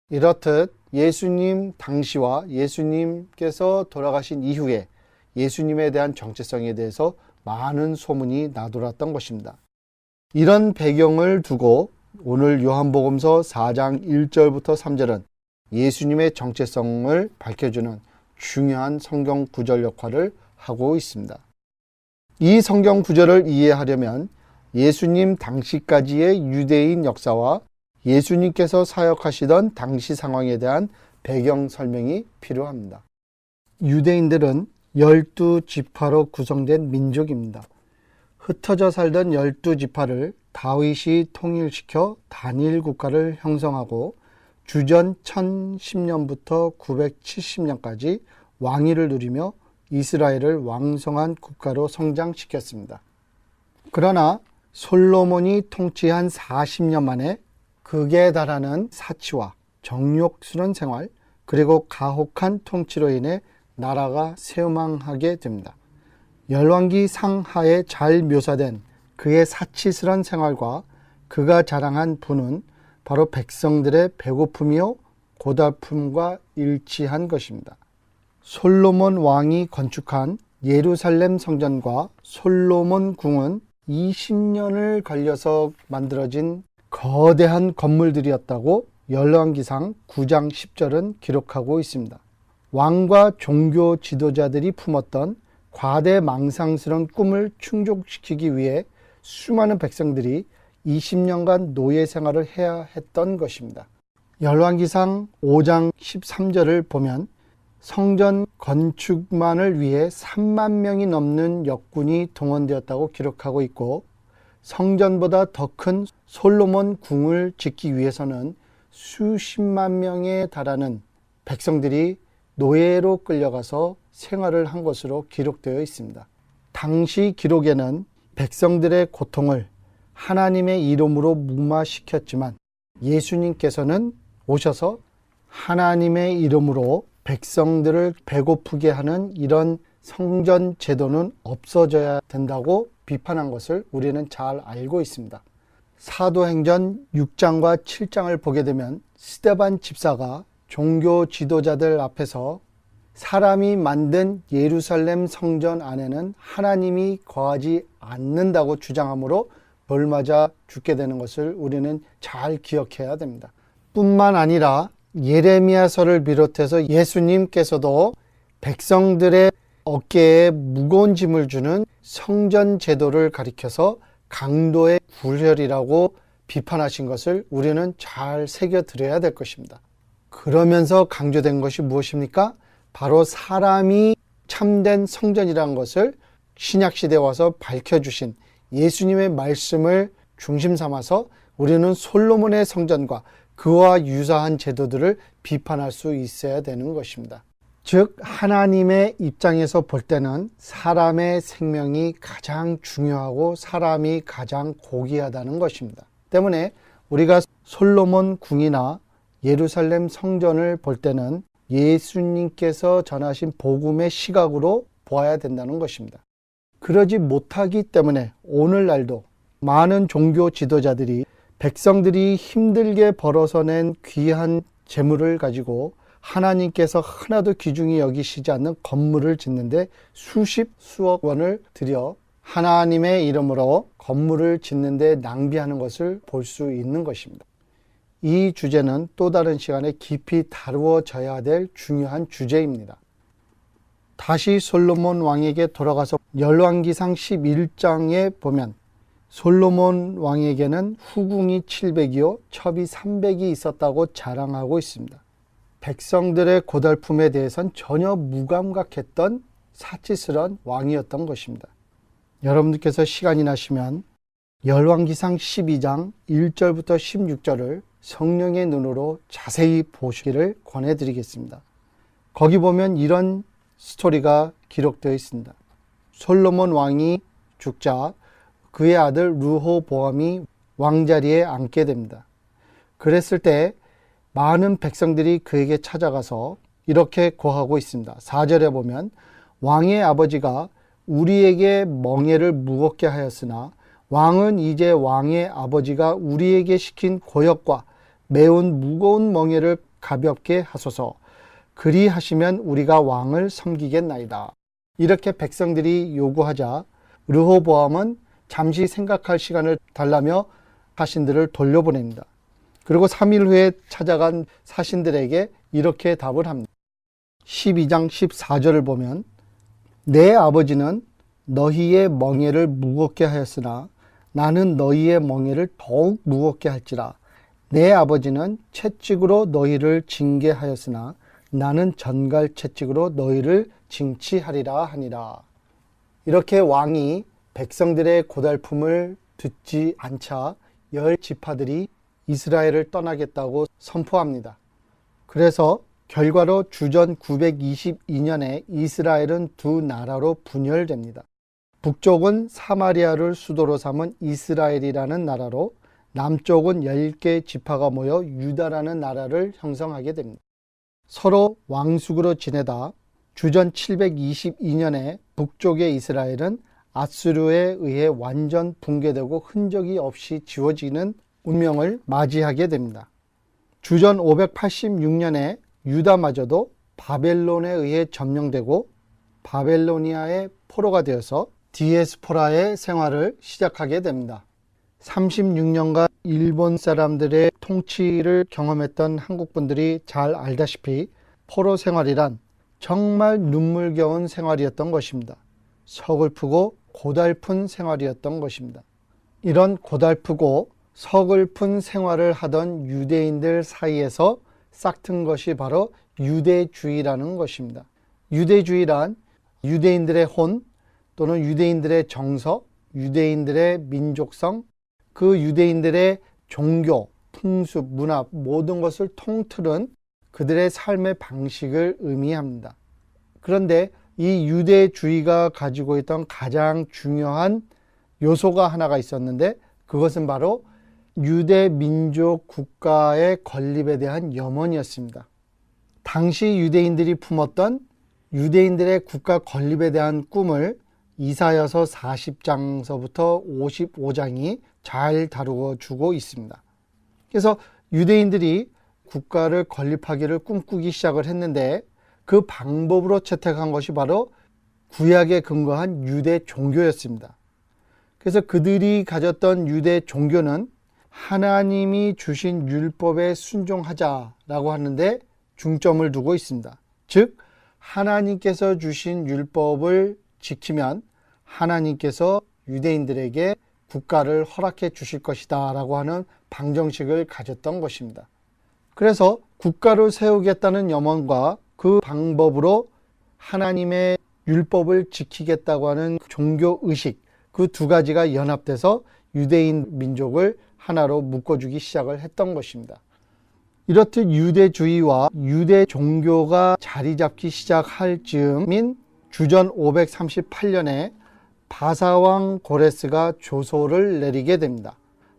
이렇듯 예수님 당시와 예수님께서 돌아가신 이후에 예수님에 대한 정체성에 대해서 많은 소문이 나돌았던 것입니다. 이런 배경을 두고 오늘 요한복음서 4장 1절부터 3절은 예수님의 정체성을 밝혀주는 중요한 성경 구절 역할을 하고 있습니다. 이 성경 구절을 이해하려면 예수님 당시까지의 유대인 역사와 예수님께서 사역하시던 당시 상황에 대한 배경 설명이 필요합니다. 유대인들은 12지파로 구성된 민족입니다. 흩어져 살던 12지파를 다윗이 통일시켜 단일 국가를 형성하고 주전 1010년부터 970년까지 왕위를 누리며 이스라엘을 왕성한 국가로 성장시켰습니다. 그러나 솔로몬이 통치한 40년 만에 극에 달하는 사치와 정욕스러운 생활 그리고 가혹한 통치로 인해 나라가 쇠망하게 됩니다. 열왕기 상하에 잘 묘사된 그의 사치스러운 생활과 그가 자랑한 부는 바로 백성들의 배고픔이요 고달픔과 일치한 것입니다. 솔로몬 왕이 건축한 예루살렘 성전과 솔로몬 궁은 20년을 걸려서 만들어진 거대한 건물들이었다고 열왕기상 9장 10절은 기록하고 있습니다. 왕과 종교 지도자들이 품었던 과대망상스러운 꿈을 충족시키기 위해 수많은 백성들이 20년간 노예 생활을 해야 했던 것입니다. 열왕기상 5장 13절을 보면 성전 건축만을 위해 3만 명이 넘는 역군이 동원되었다고 기록하고 있고 성전보다 더 큰 솔로몬 궁을 짓기 위해서는 수십만 명에 달하는 백성들이 노예로 끌려가서 생활을 한 것으로 기록되어 있습니다. 당시 기록에는 백성들의 고통을 하나님의 이름으로 무마시켰지만 예수님께서는 오셔서 하나님의 이름으로 백성들을 배고프게 하는 이런 성전 제도는 없어져야 된다고 비판한 것을 우리는 잘 알고 있습니다. 사도행전 6장과 7장을 보게 되면 스데반 집사가 종교 지도자들 앞에서 사람이 만든 예루살렘 성전 안에는 하나님이 거하지 않는다고 주장하므로 벌 맞아 죽게 되는 것을 우리는 잘 기억해야 됩니다. 뿐만 아니라 예레미야서를 비롯해서 예수님께서도 백성들의 어깨에 무거운 짐을 주는 성전 제도를 가리켜서 강도의 굴혈이라고 비판하신 것을 우리는 잘 새겨들어야 될 것입니다. 그러면서 강조된 것이 무엇입니까? 바로 사람이 참된 성전이라는 것을 신약시대에 와서 밝혀주신 예수님의 말씀을 중심 삼아서 우리는 솔로몬의 성전과 그와 유사한 제도들을 비판할 수 있어야 되는 것입니다. 즉 하나님의 입장에서 볼 때는 사람의 생명이 가장 중요하고 사람이 가장 고귀하다는 것입니다. 때문에 우리가 솔로몬 궁이나 예루살렘 성전을 볼 때는 예수님께서 전하신 복음의 시각으로 보아야 된다는 것입니다. 그러지 못하기 때문에 오늘날도 많은 종교 지도자들이 백성들이 힘들게 벌어서낸 귀한 재물을 가지고 하나님께서 하나도 귀중히 여기시지 않는 건물을 짓는데 수억 원을 들여 하나님의 이름으로 건물을 짓는데 낭비하는 것을 볼 수 있는 것입니다. 이 주제는 또 다른 시간에 깊이 다루어져야 될 중요한 주제입니다. 다시 솔로몬 왕에게 돌아가서 열왕기상 11장에 보면 솔로몬 왕에게는 후궁이 700이요 첩이 300이 있었다고 자랑하고 있습니다. 백성들의 고달픔에 대해선 전혀 무감각했던 사치스러운 왕이었던 것입니다. 여러분들께서 시간이 나시면 열왕기상 12장 1절부터 16절을 성령의 눈으로 자세히 보시기를 권해드리겠습니다. 거기 보면 이런 스토리가 기록되어 있습니다. 솔로몬 왕이 죽자 그의 아들 르호보암이 왕자리에 앉게 됩니다. 그랬을 때 많은 백성들이 그에게 찾아가서 이렇게 고하고 있습니다. 4절에 보면 왕의 아버지가 우리에게 멍에를 무겁게 하였으나 왕은 이제 왕의 아버지가 우리에게 시킨 고역과 매운 무거운 멍에를 가볍게 하소서. 그리하시면 우리가 왕을 섬기겠나이다. 이렇게 백성들이 요구하자 르호보암은 잠시 생각할 시간을 달라며 사신들을 돌려보냅니다. 그리고 3일 후에 찾아간 사신들에게 이렇게 답을 합니다. 12장 14절을 보면 내 아버지는 너희의 멍에를 무겁게 하였으나 나는 너희의 멍에를 더욱 무겁게 할지라. 내 아버지는 채찍으로 너희를 징계하였으나 나는 전갈 채찍으로 너희를 징치하리라 하니라. 이렇게 왕이 백성들의 고달픔을 듣지 않자 10지파들이 이스라엘을 떠나겠다고 선포합니다. 그래서 결과로 주전 922년에 이스라엘은 두 나라로 분열됩니다. 북쪽은 사마리아를 수도로 삼은 이스라엘이라는 나라로 남쪽은 10개 지파가 모여 유다라는 나라를 형성하게 됩니다. 서로 왕숙으로 지내다 주전 722년에 북쪽의 이스라엘은 아수르에 의해 완전 붕괴되고 흔적이 없이 지워지는 운명을 맞이하게 됩니다. 주전 586년에 유다마저도 바벨론에 의해 점령되고 바벨로니아의 포로가 되어서 디에스포라의 생활을 시작하게 됩니다. 36년간 일본 사람들의 통치를 경험했던 한국분들이 잘 알다시피 포로 생활이란 정말 눈물겨운 생활이었던 것입니다. 서글프고 고달픈 생활이었던 것입니다. 이런 고달프고 서글픈 생활을 하던 유대인들 사이에서 싹튼 것이 바로 유대주의라는 것입니다. 유대주의란 유대인들의 혼 또는 유대인들의 정서, 유대인들의 민족성, 그 유대인들의 종교, 풍습, 문화 모든 것을 통틀은 그들의 삶의 방식을 의미합니다. 그런데 이 유대주의가 가지고 있던 가장 중요한 요소가 하나가 있었는데 그것은 바로 유대 민족 국가의 건립에 대한 염원이었습니다. 당시 유대인들이 품었던 유대인들의 국가 건립에 대한 꿈을 이사야서 40장서부터 55장이 잘 다루어 주고 있습니다. 그래서 유대인들이 국가를 건립하기를 꿈꾸기 시작을 했는데 그 방법으로 채택한 것이 바로 구약에 근거한 유대 종교였습니다. 그래서 그들이 가졌던 유대 종교는 하나님이 주신 율법에 순종하자라고 하는데 중점을 두고 있습니다. 즉 하나님께서 주신 율법을 지키면 하나님께서 유대인들에게 국가를 허락해 주실 것이다 라고 하는 방정식을 가졌던 것입니다. 그래서 국가를 세우겠다는 염원과 그 방법으로 하나님의 율법을 지키겠다고 하는 종교의식, 그 두 가지가 연합돼서 유대인 민족을 하나로 묶어주기 시작을 했던 것입니다. 이렇듯 유대주의와 유대 종교가 자리 잡기 시작할 즈음인 주전 538년에 바사왕 고레스가 조소를 내리게 됩니다.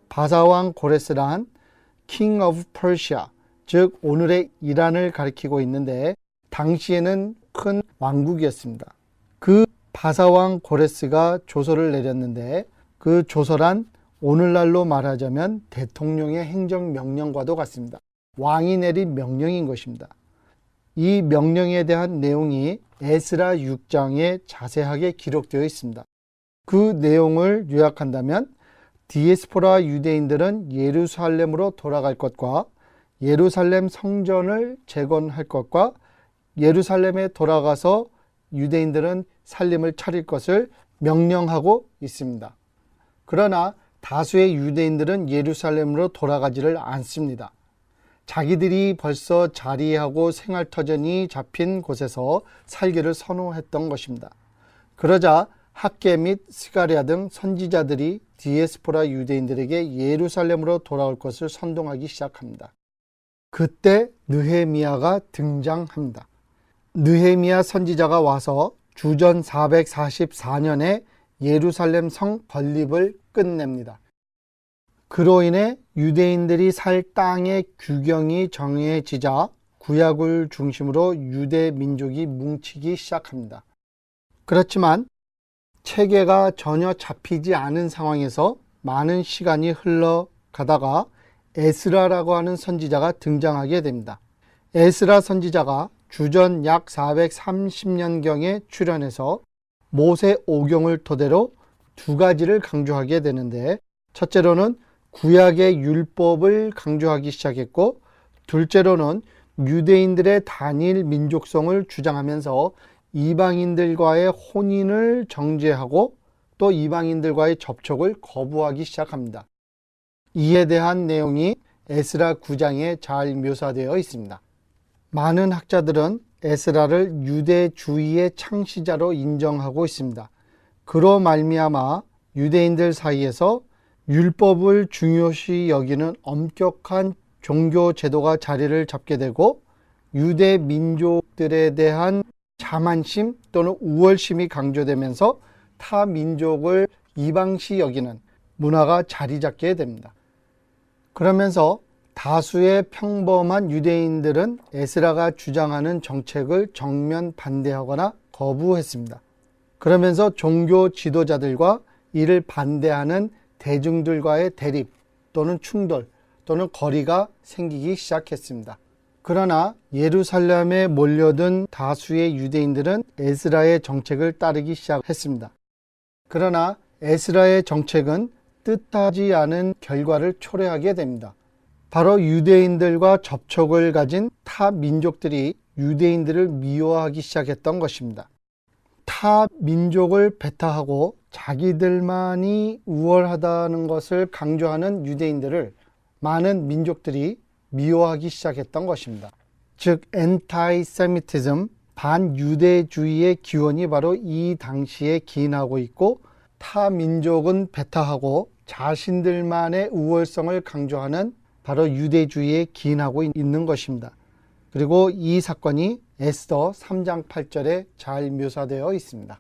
바사왕 고레스란 King of Persia, 즉 오늘의 이란을 가리키고 있는데 당시에는 큰 왕국이었습니다. 그 바사왕 고레스가 조서를 내렸는데 그 조서란 오늘날로 말하자면 대통령의 행정명령과도 같습니다. 왕이 내린 명령인 것입니다. 이 명령에 대한 내용이 에스라 6장에 자세하게 기록되어 있습니다. 그 내용을 요약한다면 디에스포라 유대인들은 예루살렘으로 돌아갈 것과 예루살렘 성전을 재건할 것과 예루살렘에 돌아가서 유대인들은 살림을 차릴 것을 명령하고 있습니다. 그러나 다수의 유대인들은 예루살렘으로 돌아가지를 않습니다. 자기들이 벌써 자리하고 생활터전이 잡힌 곳에서 살기를 선호했던 것입니다. 그러자 학개 및 스가랴 등 선지자들이 디에스포라 유대인들에게 예루살렘으로 돌아올 것을 선동하기 시작합니다. 그때 느헤미야가 등장합니다. 느헤미야 선지자가 와서 주전 444년에 예루살렘 성 건립을 끝냅니다. 그로 인해 유대인들이 살 땅의 규경이 정해지자 구약을 중심으로 유대 민족이 뭉치기 시작합니다. 그렇지만 체계가 전혀 잡히지 않은 상황에서 많은 시간이 흘러가다가 에스라라고 하는 선지자가 등장하게 됩니다. 에스라 선지자가 주전 약 430년경에 출현해서 모세 오경을 토대로 두 가지를 강조하게 되는데 첫째로는 구약의 율법을 강조하기 시작했고 둘째로는 유대인들의 단일 민족성을 주장하면서 이방인들과의 혼인을 정죄하고 또 이방인들과의 접촉을 거부하기 시작합니다. 이에 대한 내용이 에스라 9장에 잘 묘사되어 있습니다. 많은 학자들은 에스라를 유대주의의 창시자로 인정하고 있습니다. 그로 말미암아 유대인들 사이에서 율법을 중요시 여기는 엄격한 종교 제도가 자리를 잡게 되고 유대 민족들에 대한 자만심 또는 우월심이 강조되면서 타 민족을 이방시 여기는 문화가 자리 잡게 됩니다. 그러면서 다수의 평범한 유대인들은 에스라가 주장하는 정책을 정면 반대하거나 거부했습니다. 그러면서 종교 지도자들과 이를 반대하는 대중들과의 대립 또는 충돌 또는 거리가 생기기 시작했습니다. 그러나 예루살렘에 몰려든 다수의 유대인들은 에스라의 정책을 따르기 시작했습니다. 그러나 에스라의 정책은 뜻하지 않은 결과를 초래하게 됩니다. 바로 유대인들과 접촉을 가진 타 민족들이 유대인들을 미워하기 시작했던 것입니다. 타 민족을 배타하고 자기들만이 우월하다는 것을 강조하는 유대인들을 많은 민족들이 미워하기 시작했던 것입니다. 즉 엔타이세미티즘, 반유대주의의 기원이 바로 이 당시에 기인하고 있고 타 민족은 배타하고 자신들만의 우월성을 강조하는 바로 유대주의에 기인하고 있는 것입니다. 그리고 이 사건이 에스더 3장 8절에 잘 묘사되어 있습니다.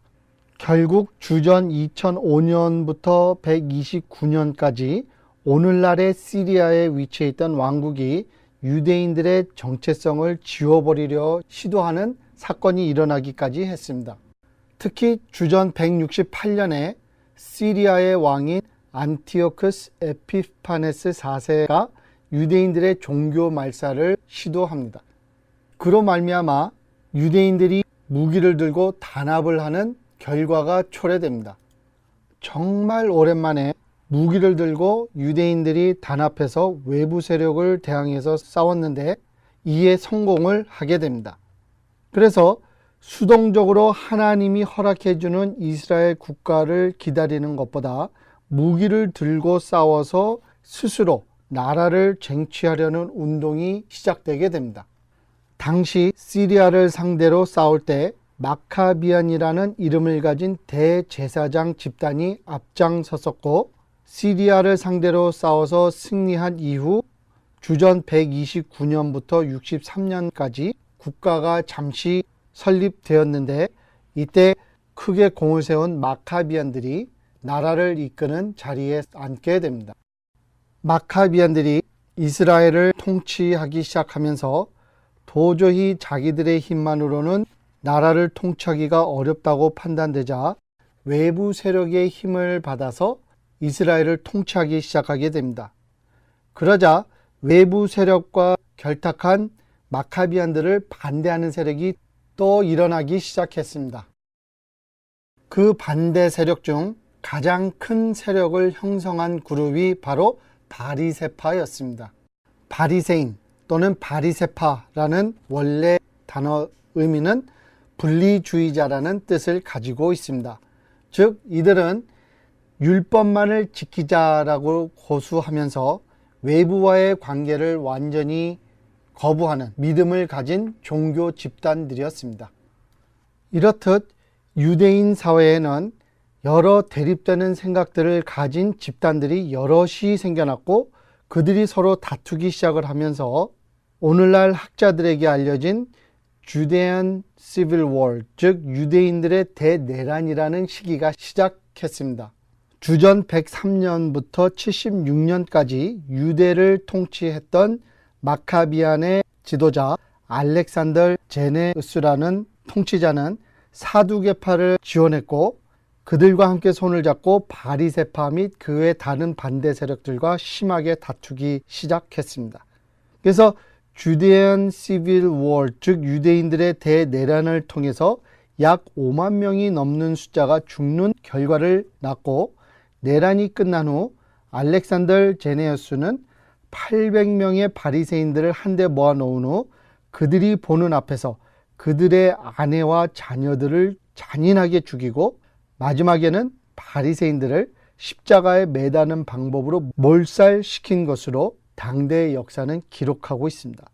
결국 주전 2005년부터 129년까지 오늘날의 시리아에 위치해 있던 왕국이 유대인들의 정체성을 지워버리려 시도하는 사건이 일어나기까지 했습니다. 특히 주전 168년에 시리아의 왕인 안티오쿠스 에피파네스 4세가 유대인들의 종교 말살을 시도합니다. 그로 말미암아 유대인들이 무기를 들고 단합을 하는 결과가 초래됩니다. 정말 오랜만에 무기를 들고 유대인들이 단합해서 외부 세력을 대항해서 싸웠는데 이에 성공을 하게 됩니다. 그래서 수동적으로 하나님이 허락해 주는 이스라엘 국가를 기다리는 것보다 무기를 들고 싸워서 스스로 나라를 쟁취하려는 운동이 시작되게 됩니다. 당시 시리아를 상대로 싸울 때 마카비안이라는 이름을 가진 대제사장 집단이 앞장섰었고, 시리아를 상대로 싸워서 승리한 이후 주전 129년부터 63년까지 국가가 잠시 설립되었는데, 이때 크게 공을 세운 마카비안들이 나라를 이끄는 자리에 앉게 됩니다. 마카비안들이 이스라엘을 통치하기 시작하면서 도저히 자기들의 힘만으로는 나라를 통치하기가 어렵다고 판단되자 외부 세력의 힘을 받아서 이스라엘을 통치하기 시작하게 됩니다. 그러자 외부 세력과 결탁한 마카비안들을 반대하는 세력이 또 일어나기 시작했습니다. 그 반대 세력 중 가장 큰 세력을 형성한 그룹이 바로 바리세파였습니다. 바리새인 또는 바리세파라는 원래 단어 의미는 분리주의자라는 뜻을 가지고 있습니다. 즉 이들은 율법만을 지키자라고 고수하면서 외부와의 관계를 완전히 거부하는 믿음을 가진 종교 집단들이었습니다. 이렇듯 유대인 사회에는 여러 대립되는 생각들을 가진 집단들이 여럿이 생겨났고, 그들이 서로 다투기 시작을 하면서 오늘날 학자들에게 알려진 주데안 시빌 워, 즉 유대인들의 대내란이라는 시기가 시작했습니다. 주전 103년부터 76년까지 유대를 통치했던 마카비안의 지도자 알렉산더 제네우스라는 통치자는 사두개파를 지원했고, 그들과 함께 손을 잡고 바리세파 및 그 외 다른 반대 세력들과 심하게 다투기 시작했습니다. 그래서 주데안 시빌 워, 즉 유대인들의 대내란을 통해서 약 5만 명이 넘는 숫자가 죽는 결과를 낳고, 내란이 끝난 후 알렉산더 제네우스는 800명의 바리새인들을 한데 모아놓은 후 그들이 보는 앞에서 그들의 아내와 자녀들을 잔인하게 죽이고, 마지막에는 바리새인들을 십자가에 매다는 방법으로 몰살시킨 것으로 당대의 역사는 기록하고 있습니다.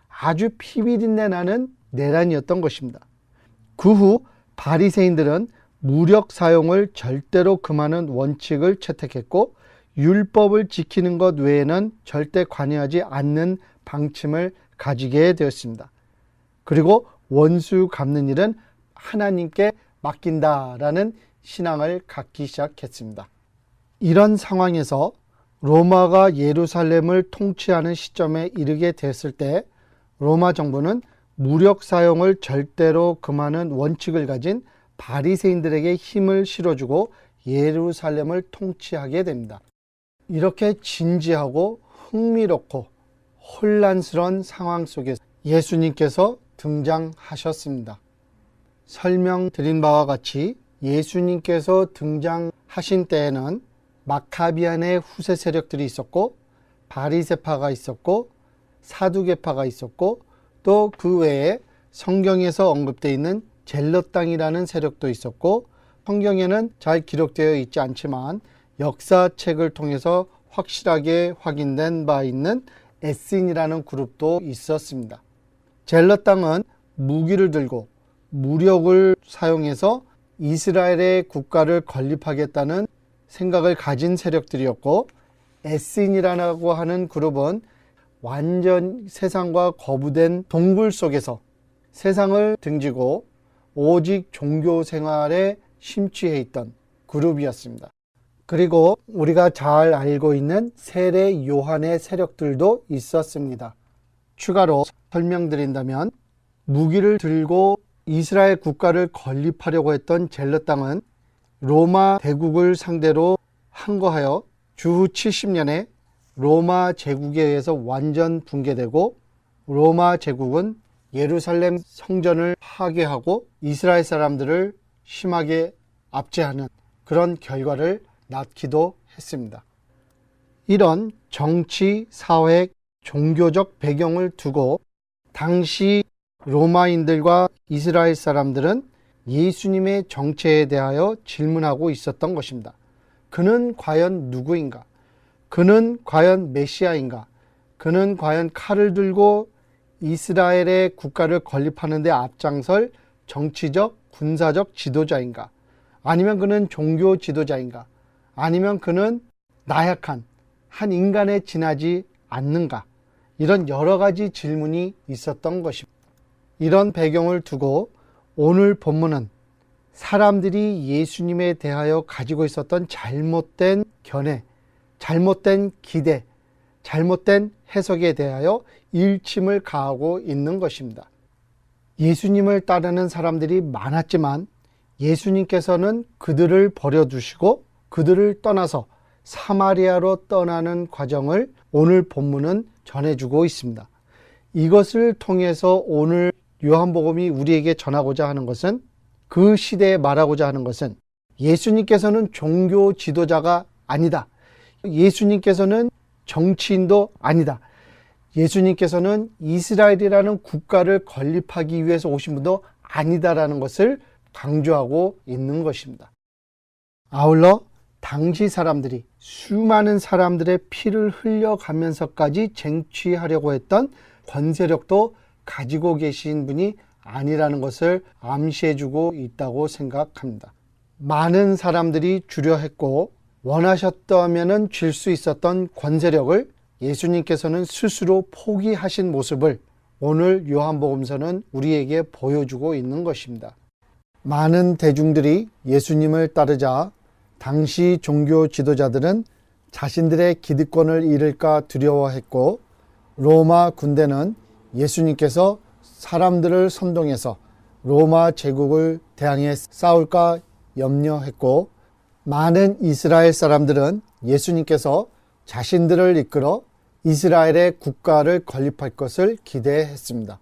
아주 피비린내 나는 내란이었던 것입니다. 그 후 바리새인들은 무력 사용을 절대로 금하는 원칙을 채택했고, 율법을 지키는 것 외에는 절대 관여하지 않는 방침을 가지게 되었습니다. 그리고 원수 갚는 일은 하나님께 맡긴다라는 신앙을 갖기 시작했습니다. 이런 상황에서 로마가 예루살렘을 통치하는 시점에 이르게 됐을 때 로마 정부는 무력 사용을 절대로 금하는 원칙을 가진 바리새인들에게 힘을 실어주고 예루살렘을 통치하게 됩니다. 이렇게 진지하고 흥미롭고 혼란스러운 상황 속에서 예수님께서 등장하셨습니다. 설명드린 바와 같이 예수님께서 등장하신 때에는 마카비안의 후세 세력들이 있었고, 바리세파가 있었고, 사두개파가 있었고, 또 그 외에 성경에서 언급되어 있는 젤럿당이라는 세력도 있었고, 성경에는 잘 기록되어 있지 않지만 역사책을 통해서 확실하게 확인된 바 있는 에센이라는 그룹도 있었습니다. 젤럿당은 무기를 들고 무력을 사용해서 이스라엘의 국가를 건립하겠다는 생각을 가진 세력들이었고, 에센이라고 하는 그룹은 완전 세상과 거부된 동굴 속에서 세상을 등지고 오직 종교 생활에 심취해 있던 그룹이었습니다. 그리고 우리가 잘 알고 있는 세례 요한의 세력들도 있었습니다. 추가로 설명드린다면 무기를 들고 이스라엘 국가를 건립하려고 했던 젤럿 당은 로마 대국을 상대로 항거하여 주후 70년에 로마 제국에 의해서 완전 붕괴되고 로마 제국은 예루살렘 성전을 파괴하고 이스라엘 사람들을 심하게 압제하는 그런 결과를 낳기도 했습니다. 이런 정치, 사회, 종교적 배경을 두고 당시 로마인들과 이스라엘 사람들은 예수님의 정체에 대하여 질문하고 있었던 것입니다. 그는 과연 누구인가? 그는 과연 메시아인가? 그는 과연 칼을 들고 이스라엘의 국가를 건립하는 데 앞장설 정치적, 군사적 지도자인가? 아니면 그는 종교 지도자인가? 아니면 그는 나약한 한 인간에 지나지 않는가? 이런 여러 가지 질문이 있었던 것입니다. 이런 배경을 두고 오늘 본문은 사람들이 예수님에 대하여 가지고 있었던 잘못된 견해, 잘못된 기대, 잘못된 해석에 대하여 일침을 가하고 있는 것입니다. 예수님을 따르는 사람들이 많았지만 예수님께서는 그들을 버려두시고 그들을 떠나서 사마리아로 떠나는 과정을 오늘 본문은 전해주고 있습니다. 이것을 통해서 오늘 요한복음이 우리에게 전하고자 하는 것은, 그 시대에 말하고자 하는 것은 예수님께서는 종교 지도자가 아니다. 예수님께서는 정치인도 아니다. 예수님께서는 이스라엘이라는 국가를 건립하기 위해서 오신 분도 아니다라는 것을 강조하고 있는 것입니다. 아울러 당시 사람들이 수많은 사람들의 피를 흘려가면서까지 쟁취하려고 했던 권세력도 가지고 계신 분이 아니라는 것을 암시해주고 있다고 생각합니다. 많은 사람들이 주려 했고 원하셨다면 줄 수 있었던 권세력을 예수님께서는 스스로 포기하신 모습을 오늘 요한복음서는 우리에게 보여주고 있는 것입니다. 많은 대중들이 예수님을 따르자 당시 종교 지도자들은 자신들의 기득권을 잃을까 두려워했고, 로마 군대는 예수님께서 사람들을 선동해서 로마 제국을 대항해 싸울까 염려했고, 많은 이스라엘 사람들은 예수님께서 자신들을 이끌어 이스라엘의 국가를 건립할 것을 기대했습니다.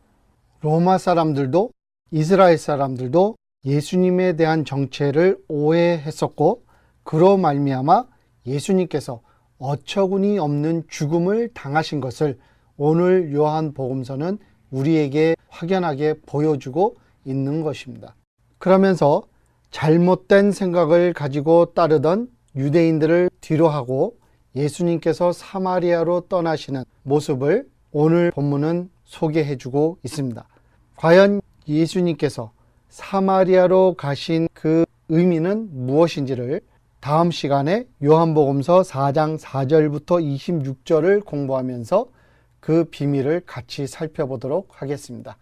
로마 사람들도 이스라엘 사람들도 예수님에 대한 정체를 오해했었고, 그로 말미암아 예수님께서 어처구니 없는 죽음을 당하신 것을 오늘 요한복음서는 우리에게 확연하게 보여주고 있는 것입니다. 그러면서 잘못된 생각을 가지고 따르던 유대인들을 뒤로하고 예수님께서 사마리아로 떠나시는 모습을 오늘 본문은 소개해주고 있습니다. 과연 예수님께서 사마리아로 가신 그 의미는 무엇인지를 다음 시간에 요한복음서 4장 4절부터 26절을 공부하면서 그 비밀을 같이 살펴보도록 하겠습니다.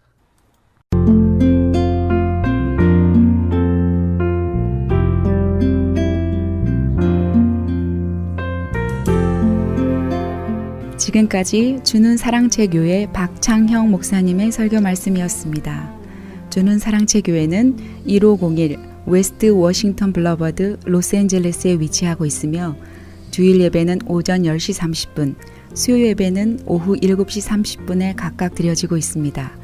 지금까지 주는 사랑체 교회 박창형 목사님의 설교 말씀이었습니다. 주는 사랑체 교회는 1501 웨스트 워싱턴 블러버드 로스앤젤레스에 위치하고 있으며 주일 예배는 오전 10시 30분, 수요 예배는 오후 7시 30분에 각각 드려지고 있습니다.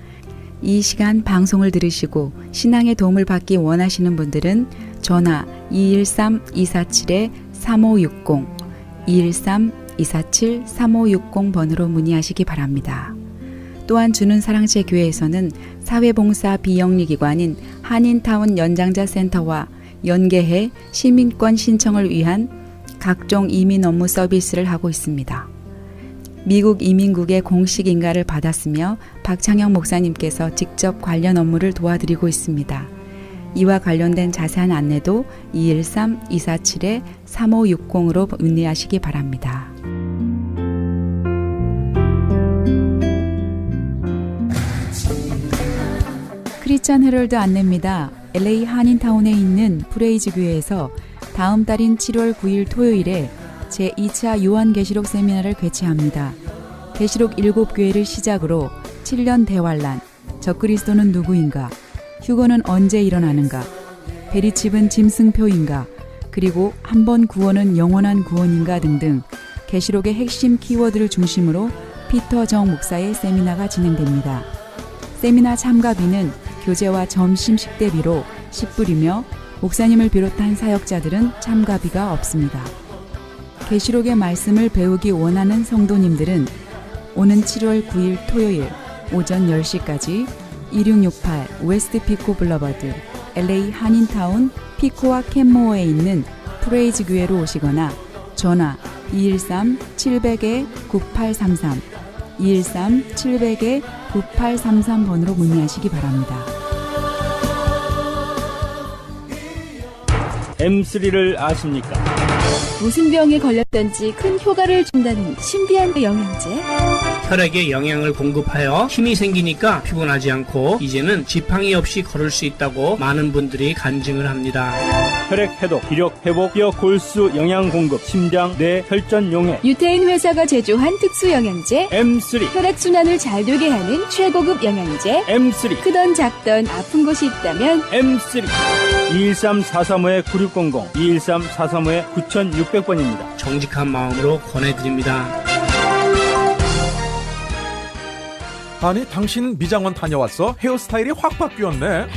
이 시간 방송을 들으시고 신앙의 도움을 받기 원하시는 분들은 전화 213-247-3560, 213-247-3560번으로 문의하시기 바랍니다. 또한 주는 사랑제 교회에서는 사회봉사 비영리기관인 한인타운 연장자센터와 연계해 시민권 신청을 위한 각종 이민 업무 서비스를 하고 있습니다. 미국 이민국의 공식 인가를 받았으며 박창영 목사님께서 직접 관련 업무를 도와드리고 있습니다. 이와 관련된 자세한 안내도 213-247-3560으로 문의하시기 바랍니다. 크리스찬 헤럴드 안내입니다. LA 한인타운에 있는 프레이즈 교회에서 다음 달인 7월 9일 토요일에 제2차 요한계시록 세미나를 개최합니다. 계시록 7교회를 시작으로 7년 대환란, 적그리스도는 누구인가, 휴거는 언제 일어나는가, 베리칩은 짐승표인가, 그리고 한 번 구원은 영원한 구원인가 등등 계시록의 핵심 키워드를 중심으로 피터 정 목사의 세미나가 진행됩니다. 세미나 참가비는 교재와 점심 식대비로 10불이며 목사님을 비롯한 사역자들은 참가비가 없습니다. 계시록의 말씀을 배우기 원하는 성도님들은 오는 7월 9일 토요일 오전 10시까지 2668 웨스트 피코 블러버드 LA 한인타운 피코와 캔모어에 있는 프레이즈 교회로 오시거나 전화 213-700-9833 213-700-9833번으로 문의하시기 바랍니다. M3를 아십니까? 무슨 병에 걸렸던지 큰 효과를 준다는 신비한 영양제. 혈액에 영양을 공급하여 힘이 생기니까 피곤하지 않고 이제는 지팡이 없이 걸을 수 있다고 많은 분들이 간증을 합니다. 혈액 해독, 기력 회복, 뼈 골수 영양 공급, 심장, 뇌, 혈전 용해. 유태인 회사가 제조한 특수 영양제. M3, 혈액순환을 잘 되게 하는 최고급 영양제. M3, 크던 작던 아픈 곳이 있다면 M3. 213-435-9600, 213-435-9600번입니다. 정직한 마음으로 권해드립니다. 아니 당신 미장원 다녀왔어? 헤어스타일이 확 바뀌었네.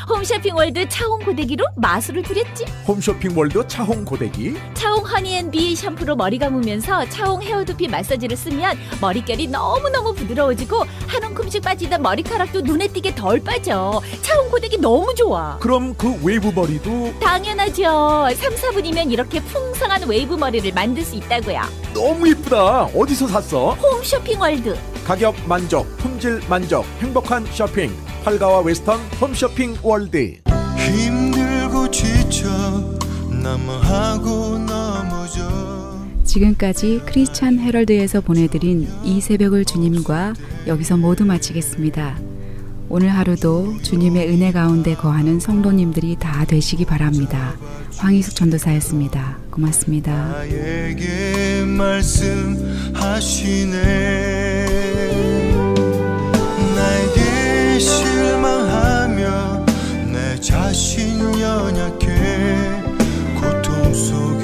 홈쇼핑월드 차홍 고데기로 마술을 부렸지. 홈쇼핑 월드 차홍 고데기. 차홍 허니앤비 샴푸로 머리 감으면서 차홍 헤어두피 마사지를 쓰면 머릿결이 너무너무 부드러워지고 한 움큼씩 빠지던 머리카락도 눈에 띄게 덜 빠져. 차홍 고데기 너무 좋아. 그럼 그 웨이브 머리도 당연하죠. 3, 4분이면 이렇게 풍성한 웨이브 머리를 만들 수 있다고요. 너무 이쁘다. 어디서 샀어? 홈쇼핑월드. 가격 만족, 품질 만족, 행복한 쇼핑. 팔가와 웨스턴 홈쇼핑 월드. 힘들고 지쳐 넘어하고 넘어져. 지금까지 크리스찬 헤럴드에서 보내드린 이 새벽을 주님과 여기서 모두 마치겠습니다. 오늘 하루도 주님의 은혜 가운데 거하는 성도님들이 다 되시기 바랍니다. 황희숙 전도사였습니다. 고맙습니다. 나에게 말씀하시네. 나에게 실망하며 내 자신 연약해 고통 속